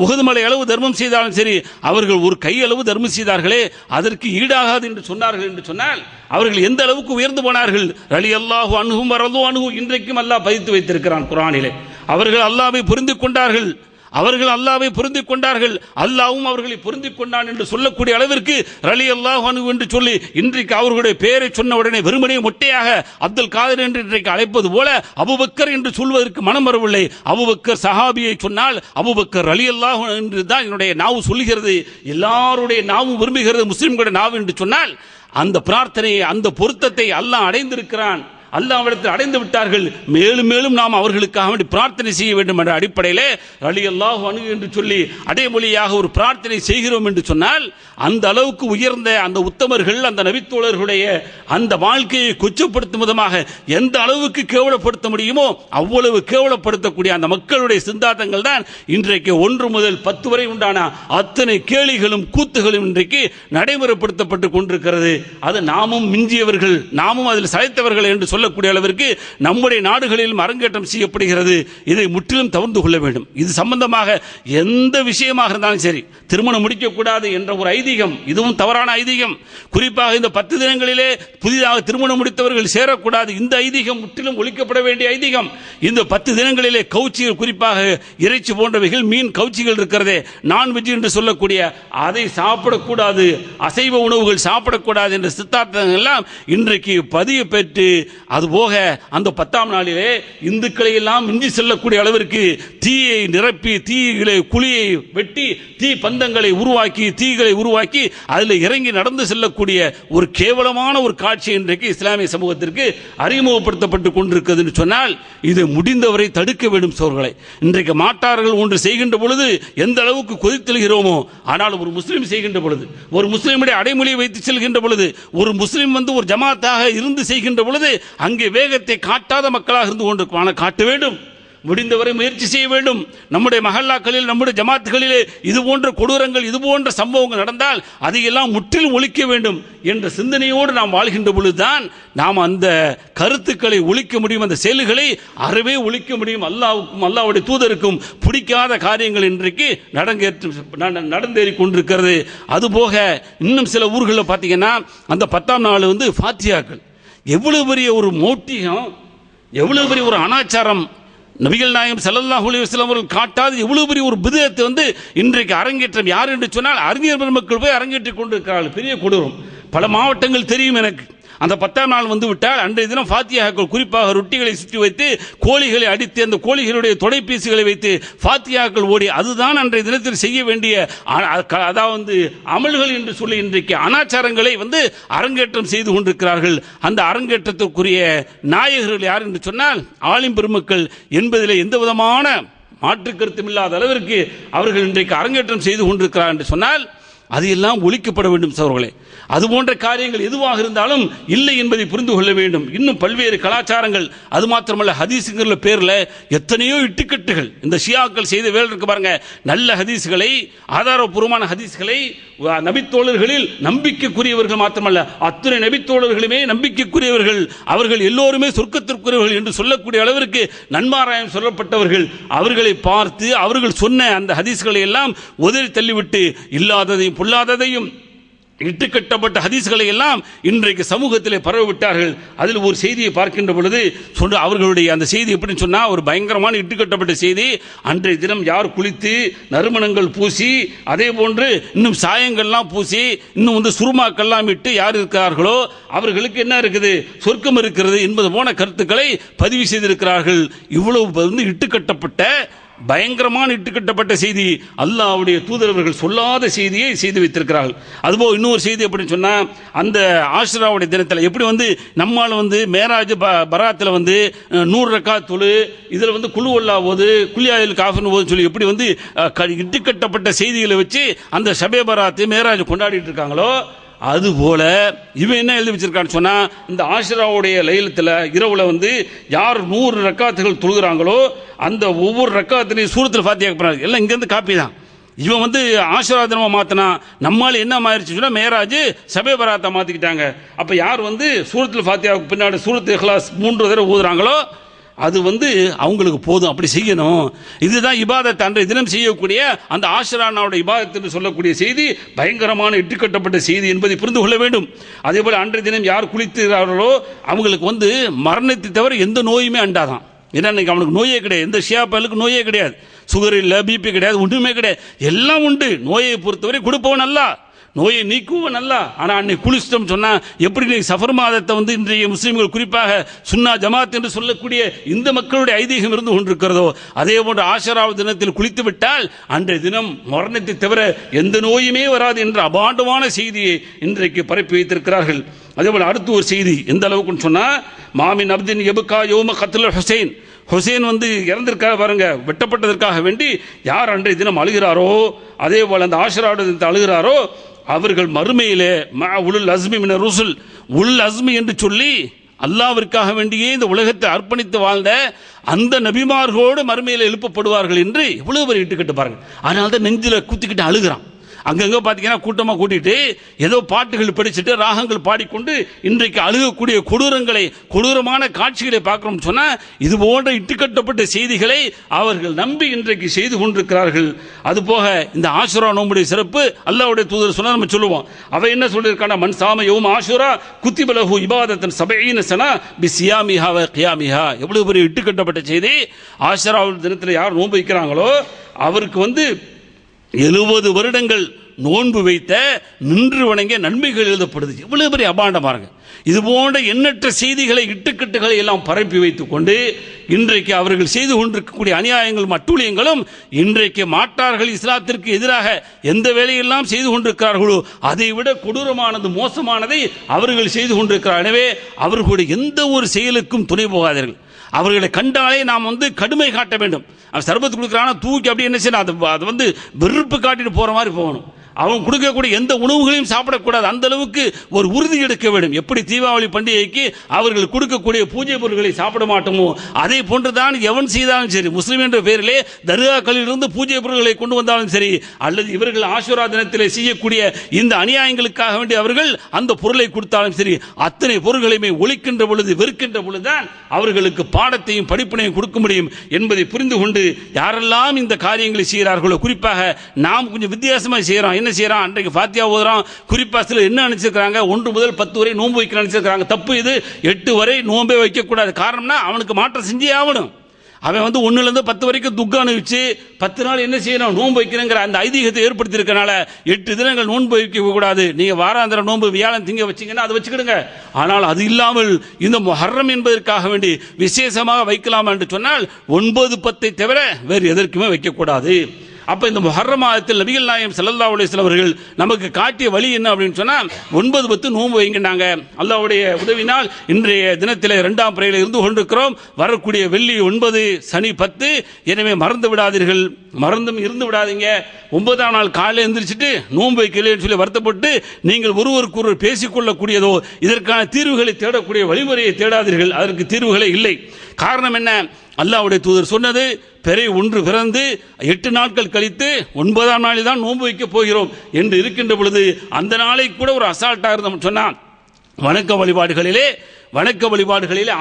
உஹது மலை அளவு தர்மம் செய்தாலும் சரி, அவர்கள் ஒரு கை அளவு தர்மம் செய்தார்களே, அதற்கு ஈடாகாது என்று சொன்னார்கள். என்று சொன்னால் அவர்கள் எந்த அளவுக்கு உயர்ந்து போனார்கள். ரலியல்லாஹு அன்ஹும் வரது அன்ஹு இன்றைக்கும் அல்லாஹ் பதித்து வைத்திருக்கிறான் குர்ஆனிலே. அவர்கள் அல்லாஹ்வை புரிந்து கொண்டார்கள், அவர்கள் அல்லாஹ்வை புரிந்து கொண்டார்கள், அல்லாஹ்வும் அவர்களை புரிந்து கொண்டான் என்று சொல்லக்கூடிய அளவிற்கு ரலியல்லாஹு அன்ஹு என்று சொல்லி இன்றைக்கு அவர்களுடைய பெயரை சொன்ன உடனே வெறுமனே மொட்டையாக அப்துல் காதர் என்று இன்றைக்கு அழைப்பது போல அபூபக்கர் என்று சொல்வதற்கு மனம் வரவில்லை. அபூபக்கர் சஹாபியை சொன்னால் அபூபக்கர் ரலியல்லாஹு என்று தான் என்னுடைய நாவு சொல்லுகிறது. எல்லாருடைய நாவும் விரும்புகிறது முஸ்லிம்களுடைய நாவு என்று சொன்னால் அந்த பிரார்த்தனையை, அந்த பொருத்தத்தை அல்லாஹ் அடைந்திருக்கிறான். அல்லாஹ்விடத்தில் அடைந்து விட்டார்கள், மேலும் மேலும் நாம் அவர்களுக்காக வேண்டி பிரார்த்தனை செய்ய வேண்டும் என்ற அடிப்படையிலே ரலியல்லாஹு அன்ஹு என்று சொல்லி அடைமொழியாக ஒரு பிரார்த்தனை செய்கிறோம் என்று சொன்னால், அந்த அளவுக்கு உயர்ந்த அந்த உத்தமர்கள், அந்த நபித்தோழர்களுடைய அந்த வாழ்க்கையை கொச்சப்படுத்தும் விதமாக எந்த அளவுக்கு கேவலப்படுத்த முடியுமோ அவ்வளவு கேவலப்படுத்தக்கூடிய அந்த மக்களுடைய சிந்தாந்தங்கள் தான் இன்றைக்கு 1 முதல் 10 வரை உண்டான அத்தனை கேலிகளும் கூத்துகளும் இன்றைக்கு நடைமுறைப்படுத்தப்பட்டு கொண்டிருக்கிறது. அது நாமும் மிஞ்சியவர்கள், நாமும் அதில் சளைத்தவர்கள் என்று சொல்லக்கூடிய அளவிற்கு நம்முடைய நாடுகளிலும் அரங்கேற்றம் செய்யப்படுகிறது. இதை முற்றிலும் தவிர்த்து கொள்ள வேண்டும். இது சம்பந்தமாக எந்த விஷயமாக இருந்தாலும் சரி, திருமணம் முடிக்கக்கூடாது என்ற ஒரு ஐதீகம், இதுவும் தவறான ஐதீகம். குறிப்பாக இந்த 10 தினங்களிலே புதிதாக திருமணம் முடித்தவர்கள் சேரக்கூடாது, இந்த ஐதீகம் முற்றிலும் ஒழிக்கப்பட வேண்டிய ஐதீகம். இந்த 10 தினங்களிலே கவுச்சிகள், குறிப்பாக இறைச்சி போன்றவைகள், மீன் கவுச்சிகள் இருக்கிறதே, நான்வெஜ் என்று சொல்லக்கூடிய, அதை சாப்பிடக்கூடாது, அசைவ உணவுகள் சாப்பிடக்கூடாது என்ற சித்தாந்தங்கள் எல்லாம் இன்றைக்கு பதிய பெற்று, அதுபோக அந்த 10ஆம் நாளிலே இந்துக்களை எல்லாம் மிஞ்சி செல்லக்கூடிய அளவிற்கு தீயை நிரப்பி, தீகளை குழியை வெட்டி, தீ பந்தங்களை உருவாக்கி, தீகளை உருவாக்கி அதில் இறங்கி நடந்து செல்லக்கூடிய ஒரு கேவலமான ஒரு காட்சி இன்றைக்கு இஸ்லாமிய சமூகத்திற்கு அறிமுகப்படுத்தப்பட்டு கொண்டிருக்கிறது என்று சொன்னால், இது முடிந்தவரை தடுக்க வேண்டும் சோர்களே. இன்றைக்கு மாட்டார்கள் ஒன்று செய்கின்ற பொழுது எந்த அளவுக்கு கொதித்தெழுகிறோமோ, ஆனால் ஒரு முஸ்லீம் செய்கின்ற பொழுது, ஒரு முஸ்லீமுடைய அடைமொழியை வைத்து செல்கின்ற பொழுது, ஒரு முஸ்லீம் வந்து ஒரு ஜமாத்தாக இருந்து செய்கின்ற பொழுது அங்கே வேகத்தை காட்டாத மக்களாக இருந்து கொண்டு காட்ட வேண்டும். முடிந்தவரை முயற்சி செய்ய வேண்டும். நம்முடைய மஹல்லாக்களில், நம்முடைய ஜமாத்துகளிலே இது போன்ற கொடூரங்கள், இது போன்ற சம்பவங்கள் நடந்தால் அதையெல்லாம் முற்றிலும் ஒழிக்க வேண்டும் என்ற சிந்தனையோடு நாம் வாழ்கின்ற பொழுதுதான் நாம் அந்த கருத்துக்களை ஒழிக்க முடியும், அந்த செயல்களை அறவே ஒழிக்க முடியும். அல்லாஹ்வுக்கும் அல்லாஹ்வுடைய தூதருக்கும் பிடிக்காத காரியங்கள் இன்றைக்கு நடந்தேறி கொண்டிருக்கிறது. அதுபோக இன்னும் சில ஊர்களில் பார்த்தீங்கன்னா அந்த 10ஆம் நாள் வந்து ஃபாத்தியாக்கள், எவ்வளவு பெரிய ஒரு மௌட்டிகம், எவ்வளவு பெரிய ஒரு அனாச்சாரம், நபிகள் நாயகம் ஸல்லல்லாஹு அலைஹி வஸல்லம் அவர்கள் காட்டாத எவ்வளவு பெரிய ஒரு பிதஅத் வந்து இன்றைக்கு அரங்கேற்றம். யார் என்று சொன்னால் அறிஞர் பெருமக்கள் போய் அரங்கேற்றிக் கொண்டிருக்கிறார்கள். பெரிய கொடூரம். பல மாவட்டங்கள் தெரியும் எனக்கு. அந்த 10ஆம் நாள் வந்து விட்டால் அன்றைய தினம் ஃபாத்தியாக்கள், குறிப்பாக ரொட்டிகளை சுற்றி வைத்து, கோழிகளை அடித்து, அந்த கோழிகளுடைய தொடைப்பீசுகளை வைத்து ஃபாத்தியாக்கள் ஓடி, அதுதான் அன்றைய தினத்தில் செய்ய வேண்டிய அதாவது அமல்கள் என்று சொல்லி இன்றைக்கு அனாச்சாரங்களை வந்து அரங்கேற்றம் செய்து கொண்டிருக்கிறார்கள். அந்த அரங்கேற்றத்திற்குரிய நாயகர்கள் யார் என்று சொன்னால் ஆலிம் பெருமக்கள் என்பதிலே எந்த விதமான மாற்று கருத்தும் இல்லாத அளவிற்கு அவர்கள் இன்றைக்கு அரங்கேற்றம் செய்து கொண்டிருக்கிறார் என்று சொன்னால் அது எல்லாம் ஒழிக்கப்பட வேண்டும் சகோதரர்களே. அது போன்ற காரியங்கள் எதுவாக இருந்தாலும் இல்லை என்பதை புரிந்து கொள்ள வேண்டும். இன்னும் பல்வேறு கலாச்சாரங்கள், அது மாத்திரமல்ல ஹதீஸுங்கிற பேரில் எத்தனையோ இட்டுக்கட்டுகள் இந்த ஷியாக்கள் செய்த வேலை இருக்கு பாருங்க. நல்ல ஹதீஸ்களை, ஆதாரபூர்வமான ஹதீஸ்களை நபித்தோழர்களில் நம்பிக்கைக்குரியவர்கள் மாத்திரமல்ல, அத்தனை நபித்தோழர்களுமே நம்பிக்கைக்குரியவர்கள், அவர்கள் எல்லோருமே சொர்க்கத்திற்குரியவர்கள் என்று சொல்லக்கூடிய அளவிற்கு நன்மாராயம் சொல்லப்பட்டவர்கள், அவர்களை பார்த்து அவர்கள் சொன்ன அந்த ஹதீஸ்களை எல்லாம் உதறி தள்ளிவிட்டு இல்லாததையும் பொல்லாததையும் இட்டுக்கட்டப்பட்ட ஹதீஸ்களை எல்லாம் இன்றைக்கு சமூகத்திலே பரவிவிட்டார்கள். அதில் ஒரு செய்தியை பார்க்கின்ற பொழுது அவர்களுடைய அந்த செய்தி எப்படின்னு சொன்னா, ஒரு பயங்கரமான இட்டுக்கட்டப்பட்ட செய்தி. அன்றைய தினம் யார் குளித்து நறுமணங்கள் பூசி, அதே போன்று இன்னும் சாயங்கள்லாம் பூசி, இன்னும் வந்து சுருமாக்கள்லாம் இட்டு யார் இருக்கிறார்களோ அவர்களுக்கு என்ன இருக்குது, சொர்க்கம் இருக்கிறது என்பது போன கருத்துக்களை பதிவு செய்திருக்கிறார்கள். இவ்வளவு வந்து இட்டுக்கட்டப்பட்ட பயங்கரமான இட்டுக்கட்டப்பட்ட செய்தி, அல்லாஹ்வுடைய தூதரவர்கள் சொல்லாத செய்தியை செய்து வைத்திருக்கிறார்கள். அதுபோல் இன்னொரு செய்தி எப்படின்னு சொன்னா, அந்த ஆஷுராவுடைய தினத்தில் எப்படி வந்து நம்மால் வந்து மேராஜ் பராத்தில் வந்து 100 ரக்காத் தொழு, இதில் வந்து குழு அல்லா போது குல்யாயில் காஃபின் போது சொல்லி எப்படி வந்து இட்டுக்கட்டப்பட்ட செய்திகளை வச்சு அந்த ஷபே பராத்து மேராஜ் கொண்டாடிட்டு இருக்காங்களோ, அதுபோல இவன் என்ன எழுதி வச்சிருக்கான்னு சொன்னா, இந்த ஆஷுராவுடைய லைலத்தில் இரவுல வந்து யார் 100 ரக்காத்துகள் தொழுகிறாங்களோ அந்த ஒவ்வொரு ரக்காத்திலையும் சூரத்துல் ஃபாத்திஹா போறாங்க. எல்லாம் இங்கேருந்து காப்பி தான். இவன் வந்து ஆஷுரா தினமா மாத்தினா, நம்மால் என்ன மாறிடுச்சு சொன்னா மேராஜ் ஷபே பராத்தை மாத்திக்கிட்டாங்க. அப்ப யார் வந்து சூரத்துல் ஃபாத்திஹாவுக்கு பின்னாடி சூரத்துல் இக்லாஸ் 3 தடவை ஓதுறாங்களோ அது வந்து அவங்களுக்கு போதும், அப்படி செய்யணும். இதுதான் இபாதத், அன்றைய தினம் செய்யக்கூடிய அந்த ஆஷுராவுடைய இபாதத் என்று சொல்லக்கூடிய செய்தி பயங்கரமான இட்டுக்கட்டப்பட்ட செய்தி என்பதை புரிந்து கொள்ள வேண்டும். அதே போல அன்றைய தினம் யார் குளிக்கிறார்களோ அவங்களுக்கு வந்து மரணத்தை தவிர எந்த நோயுமே அண்டாதான். ஏன்னா இன்னைக்கு அவனுக்கு நோயே கிடையாது, எந்த ஷியாப்பாலுக்கு நோயே கிடையாது, சுகர் இல்லை, பிபி கிடையாது, ஒன்றுமே கிடையாது, எல்லாம் உண்டு. நோயை பொறுத்தவரை கொடுப்பவன் அல்ல, நோயை நீக்குவன் அல்ல. ஆனால் அன்னைக்கு குளிச்சிட்டோம் சொன்னா எப்படி நீ சஃபர் மாதத்தை வந்து இன்றைய முஸ்லீம்கள், குறிப்பாக சுன்னா ஜமாத் என்று சொல்லக்கூடிய இந்த மக்களுடைய ஐதீகம் இருந்து கொண்டிருக்கிறதோ, அதே போன்று ஆஷுரா தினத்தில் குளித்து விட்டால் அன்றைய தினம் மரணத்தை தவிர எந்த நோயுமே வராது என்ற அபாண்டமான செய்தியை இன்றைக்கு பரப்பி வைத்திருக்கிறார்கள். அதே போல் அடுத்து ஒரு செய்தி எந்த அளவுக்குன்னு சொன்னால், மாமின் அப்தின் எபுக்கா யோம கத்லுல் ஹுசைன், ஹுசைன் இறந்திருக்காக பாருங்க, வெட்டப்பட்டதற்காக வேண்டி யார் அன்றைய தினம் அழுகிறாரோ, அதே போல் அந்த ஆஷுராவுடைய தினத்தை அழுகிறாரோ, அவர்கள் மறுமையிலே உலுல் அஸ்மி மின ருசுல், உல் அஸ்மி என்று சொல்லி அல்லாவிற்காக வேண்டியே இந்த உலகத்தை அர்ப்பணித்து வாழ்ந்த அந்த நபிமார்களோடு மறுமையில் எழுப்பப்படுவார்கள் என்று எவ்வளவு பேர் இட்டுக்கிட்டு பாருங்க. அதனால தான் நெஞ்சில் குத்திக்கிட்டு அழுகிறான். அங்கங்கே பார்த்தீங்கன்னா கூட்டமாக கூட்டிட்டு ஏதோ பாட்டுகள் படிச்சுட்டு ராகங்கள் பாடிக்கொண்டு இன்றைக்கு அழுகக்கூடிய கொடூரமான காட்சிகளை பார்க்கணும்னு சொன்னால், இது போன்ற இட்டுக்கட்டப்பட்ட செய்திகளை அவர்கள் நம்பி இன்றைக்கு செய்து கொண்டிருக்கிறார்கள். அதுபோக இந்த ஆஷுரா நோம்புடைய சிறப்பு அல்லாஹ்வுடைய தூதர் சொன்னால் நம்ம சொல்லுவோம். அவை என்ன சொல்லியிருக்கான, மன் சாம யௌம ஆஷுரா குத்திபலஹு இபாதத்தன் சபஈன சனா பிசியாமிஹா வ கியாமிஹா. எவ்வளவு பெரிய இட்டுக்கட்டப்பட்ட செய்தி. ஆஷுரா தினத்தில் யார் நோன்பு வைக்கிறாங்களோ அவருக்கு 70 வருடங்கள் நோன்பு வைத்த நின்று வணங்கிய நன்மைகள் எழுதப்படுது. எவ்வளவு பெரிய அபாண்டம் பாருங்க. இது போன்ற எண்ணற்ற செய்திகளை இட்டுக்கட்டுகளை எல்லாம் பரப்பி வைத்துக் கொண்டு இன்றைக்கு அவர்கள் செய்து கொண்டிருக்கக்கூடிய அநியாயங்களும் அட்டூழியங்களும் இன்றைக்கு மாற்றார்கள் இஸ்லாத்திற்கு எதிராக எந்த வேலையெல்லாம் செய்து கொண்டிருக்கிறார்களோ அதை விட கொடூரமானது மோசமானதை அவர்கள் செய்து கொண்டிருக்கிறார். எனவே அவர்களுடைய எந்த ஒரு செயலுக்கும் துணை போகாதீர்கள். அவர்களை கண்டாலே நாம் கடுமை காட்ட வேண்டும். அவன் சர்பத்து கொடுக்குறானா தூக்கி அப்படி என்ன செய்யணும், அது வெறுப்பு காட்டிட்டு போற மாதிரி போகணும். அவங்க கொடுக்கக்கூடிய எந்த உணவுகளையும் சாப்பிடக்கூடாது. அந்த அளவுக்கு ஒரு உறுதி எடுக்க வேண்டும். எப்படி தீபாவளி பண்டிகைக்கு அவர்கள் கொடுக்கக்கூடிய பூஜை பொருட்களை சாப்பிட மாட்டோமோ அதே போன்றுதான் எவன் செய்தாலும் சரி, முஸ்லிம் என்ற பெயரிலே தர்காக்களில் இருந்து பூஜை பொருட்களை கொண்டு வந்தாலும் சரி, அல்லது இவர்கள் ஆஷுரா தினத்திலே செய்யக்கூடிய இந்த அநியாயங்களுக்காக வேண்டி அவர்கள் அந்த பொருளை கொடுத்தாலும் சரி, அத்தனை பொருள்களையுமே ஒழிக்கின்ற பொழுது வெறுக்கின்ற பொழுதுதான் அவர்களுக்கு பாடத்தையும் படிப்பினையும் கொடுக்க முடியும் என்பதை புரிந்து கொண்டு யாரெல்லாம் இந்த காரியங்களை செய்கிறார்களோ, குறிப்பாக நாம் கொஞ்சம் வித்தியாசமாக செய்கிறோம். என்ன செய்யறான், அன்றைக்கு ஃபாத்தியா ஓதுறான். குறிப்பா சில என்ன நினைச்சிருக்காங்க, 1 முதல் 10 வரை நோன்பு வைக்க நினைச்சிருக்காங்க. தப்பு இது. 8 வரை நோன்பே வைக்க கூடாது. காரணம்னா அவனுக்கு மாற்றம் செஞ்சே ஆகணும். அவன் 1 இருந்து 10 வரைக்கும் துக்க அனுபவிச்சு 10 நாள் என்ன செய்யணும், நோன்பு வைக்கிறேங்கிற அந்த ஐதீகத்தை ஏற்படுத்தி இருக்கனால 8 தினங்கள் நோன்பு வைக்க கூடாது. நீங்க வாராந்திர நோன்பு வியாழன் திங்க வச்சீங்கன்னா அதை வச்சுக்கிடுங்க. ஆனால் அது இல்லாமல் இந்த முஹர்ரம் என்பதற்காக வேண்டி விசேஷமாக வைக்கலாம் என்று சொன்னால் 9, 10 தவிர வேறு எதற்குமே வைக்கக்கூடாது. அப்ப இந்த முஹர்ரம் மாதத்தில் நபிகள் நாயகம் ஸல்லல்லாஹு அலைஹி வஸல்லம் அவர்கள் நமக்கு காட்டிய வழி என்ன அப்படின்னு சொன்னா, 9, 10 நோன்பு வைங்கன்னாங்க. அல்லாஹ்வுடைய உதவினால் இன்றைய தினத்தில் 2ஆம் பிறையில் இருந்து கொண்டிருக்கிறோம். வரக்கூடிய வெள்ளி 9, சனி 10. எனவே மறந்து விடாதீர்கள். மறந்தும் இருந்து விடாதீங்க. 9ஆம் நாள் காலையில் எந்திரிச்சிட்டு நோன்பு வைக்கலன்னு சொல்லி வருத்தப்பட்டு நீங்கள் ஒருவருக்கு ஒருவர் பேசிக்கொள்ளக்கூடியதோ இதற்கான தீர்வுகளை தேடக்கூடிய வழிமுறையை தேடாதீர்கள். அதற்கு தீர்வுகளே இல்லை. காரணம் என்ன, அல்லாஹ்வுடைய தூதர் சொன்னது, பிறை 1 பிறந்து 8 நாட்கள் கழித்து 9ஆம் நாளில் தான் நோன்பு வைக்க போகிறோம் என்று இருக்கின்ற பொழுது அந்த நாளை கூட ஒரு அசால்ட்டா இருந்தோம் சொன்னால் வணக்க வழிபாடுகளிலே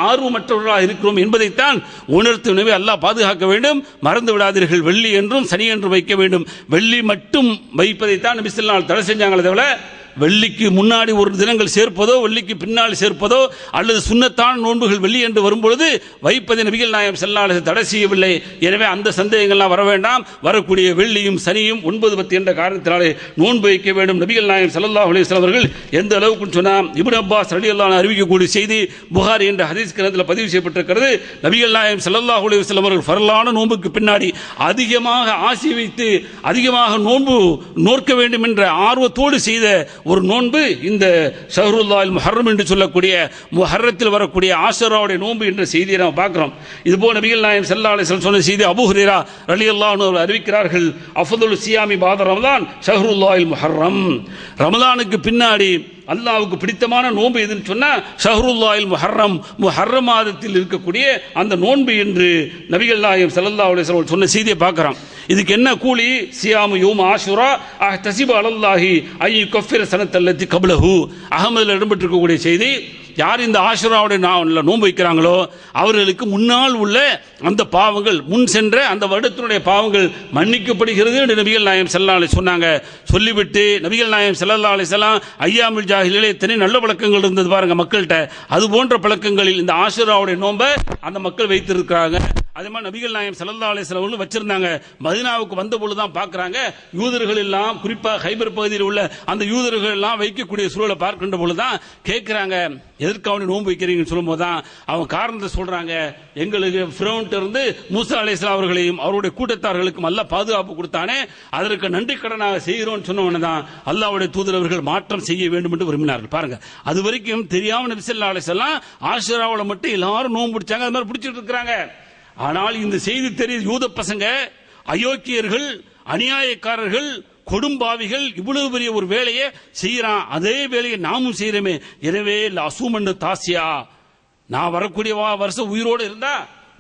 ஆர்வமற்றவர்களாக இருக்கிறோம் என்பதைத்தான் உணர்த்து. எனவே அல்லாஹ் பாதுகாக்க வேண்டும். மறந்து விடாதீர்கள். வெள்ளி என்றும் சனி என்றும் வைக்க வேண்டும். வெள்ளி மட்டும் வைப்பதைத்தான் நபி ஸல்லல்லாஹு அலைஹி வஸல்லம் தடை செஞ்சாங்களே தவிர வெள்ளிக்கு முன்னாடி ஒரு தினங்கள் சேர்ப்பதோ வெள்ளிக்கு பின்னால் சேர்ப்பதோ அல்லது சுன்னத்தான நோன்புகள் வெள்ளி என்று வரும்பொழுது வைப்பதை நபிகள் நாயகம் ஸல்லல்லாஹு அலைஹி வஸல்லம் தடை செய்யவில்லை. எனவே அந்த சந்தேகங்கள்லாம் வர வேண்டாம். வரக்கூடிய வெள்ளியும் சனியும் 9, 10 என்ற காரணத்தினாலே நோன்பு வைக்க வேண்டும். நபிகள் நாயகம் ஸல்லல்லாஹு அலைஹி வஸல்லம் அவர்கள் எந்த அளவுக்கு சொன்னால், இப்னு அப்பாஸ் ரலியல்லாஹு அன்ஹு அறிவிக்கக்கூடிய செய்தி புகாரி என்ற ஹதீஸ் கிரந்தத்தில் பதிவு செய்யப்பட்டிருக்கிறது. நபிகள் நாயகம் ஸல்லல்லாஹு அலைஹி வஸல்லம் அவர்கள் ஃபர்லான நோன்புக்கு பின்னாடி அதிகமாக ஆசை வைத்து அதிகமாக நோன்பு நோக்க வேண்டும் என்ற ஆர்வத்தோடு செய்த ஒரு நோன்பு இந்த ஷஹ்ருல்லாஹில் முஹர்ரம் என்று சொல்லக்கூடிய முஹர்ரத்தில் வரக்கூடிய ஆஷுராவுடைய நோன்பு என்ற செய்தியை நாம் பார்க்கிறோம். இதுபோல் நபிகள் நாயகம் ஸல்லல்லாஹு அலைஹி வஸல்லம் சொன்ன செய்தி அபூ ஹுரைரா ரலியல்லாஹு அன்ஹு அறிவிக்கிறார்கள், அஃதலு சியாமி பாத ரமலான் ஷஹ்ருல்லாஹில் முஹர்ரம். ரமலானுக்கு பின்னாடி அல்லாஹ்வுக்கு பிடித்தமான நோன்பு எதுன்னு சொன்னா ஷஹ்ருல்லாஹில் முஹர்ரம், முஹர்ரம் மாதத்தில் இருக்கக்கூடிய அந்த நோன்பு என்று நபிகள் நாயகம் ஸல்லல்லாஹு அலைஹி வஸல்லம் சொன்ன செய்தியை பார்க்கிறோம். இதுக்கு என்ன கூலி, சியாமு யௌம ஆஷுரா அஹ்தஸிபு அலல்லாஹி ஐ யுகஃபிர ஸனத்தல்லதி கப்லஹு. அஹ்மதில் இடம்பெற்றிருக்கக்கூடிய செய்தி, யார் இந்த ஆஷுராவுடைய நோன்பு வைக்கிறாங்களோ அவர்களுக்கு முன்னால் உள்ள அந்த பாவங்கள், முன் சென்ற அந்த வருடத்தினுடைய பாவங்கள் மன்னிக்கப்படுகிறது என்று நபிகள் நாயகம் ஸல்லல்லாஹு அலைஹி சொன்னாங்க. சொல்லிவிட்டு நபிகள் நாயகம் ஸல்லல்லாஹு அலைஹி வஸல்லம் ஐயாமுல் ஜாஹிலிலே எத்தனை நல்ல பழக்கங்கள் இருந்தது பாருங்க மக்கள்கிட்ட. அது போன்ற பழக்கங்களில் இந்த ஆஷுராவுடைய நோன்பை அந்த மக்கள் வைத்திருக்கிறாங்க. அதே மாதிரி நபிகள் நாயகம் ஸல்லல்லாஹு அலைஹி வஸல்லம் அவர்கள் வச்சிருந்தாங்க. மதீனாவுக்கு வந்த பொழுது தான் பார்க்கறாங்க, யூதர்கள் எல்லாம் குறிப்பாக ஹைபர் பகுதியில் உள்ள அந்த யூதர்கள் எல்லாம் வைக்கக்கூடிய சூழலை பார்க்கின்ற பொழுதுதான் கேட்கிறாங்க, எதற்கு அவனை நோன்பு வைக்கிறீங்கன்னு சொல்லும்போது தான் அவங்க காரணத்தை சொல்றாங்க, எங்களுக்கு ஃபிரௌன்ட்ட இருந்து மூசா அலைஹிஸ்ஸலாம் அவர்களையும் அவருடைய கூட்டத்தார்களுக்கும் அல்லாஹ் பாதுகாப்பு கொடுத்தானே, அதற்கு நன்றி கடனாக செய்கிறோம்னு சொன்னவன தான் அல்லாஹ்வுடைய தூதர் அவர்கள் மாற்றம் செய்ய வேண்டும் என்று விரும்பினார்கள். பாருங்க, அது வரைக்கும் தெரியாம நபி ஸல்லல்லாஹு அலைஹி வஸல்லம் ஆஷுராவுல மட்டும் எல்லாரும் நோன்பு பிடிச்சாங்க, அது மாதிரி பிடிச்சிட்டு இருக்காங்க. ஆனால் இந்த செய்தி தெரியும் யூத பசங்க, அயோக்கியர்கள், அநியாயக்காரர்கள், கொடும்பாவிகள் இவ்வளவு பெரிய ஒரு வேலையை செய்யறான், அதே வேலையை நாமும் செய்யறோமே, எனவே அசூமன் தாசியா, நான் வரக்கூடிய வருஷம் உயிரோடு இருந்தா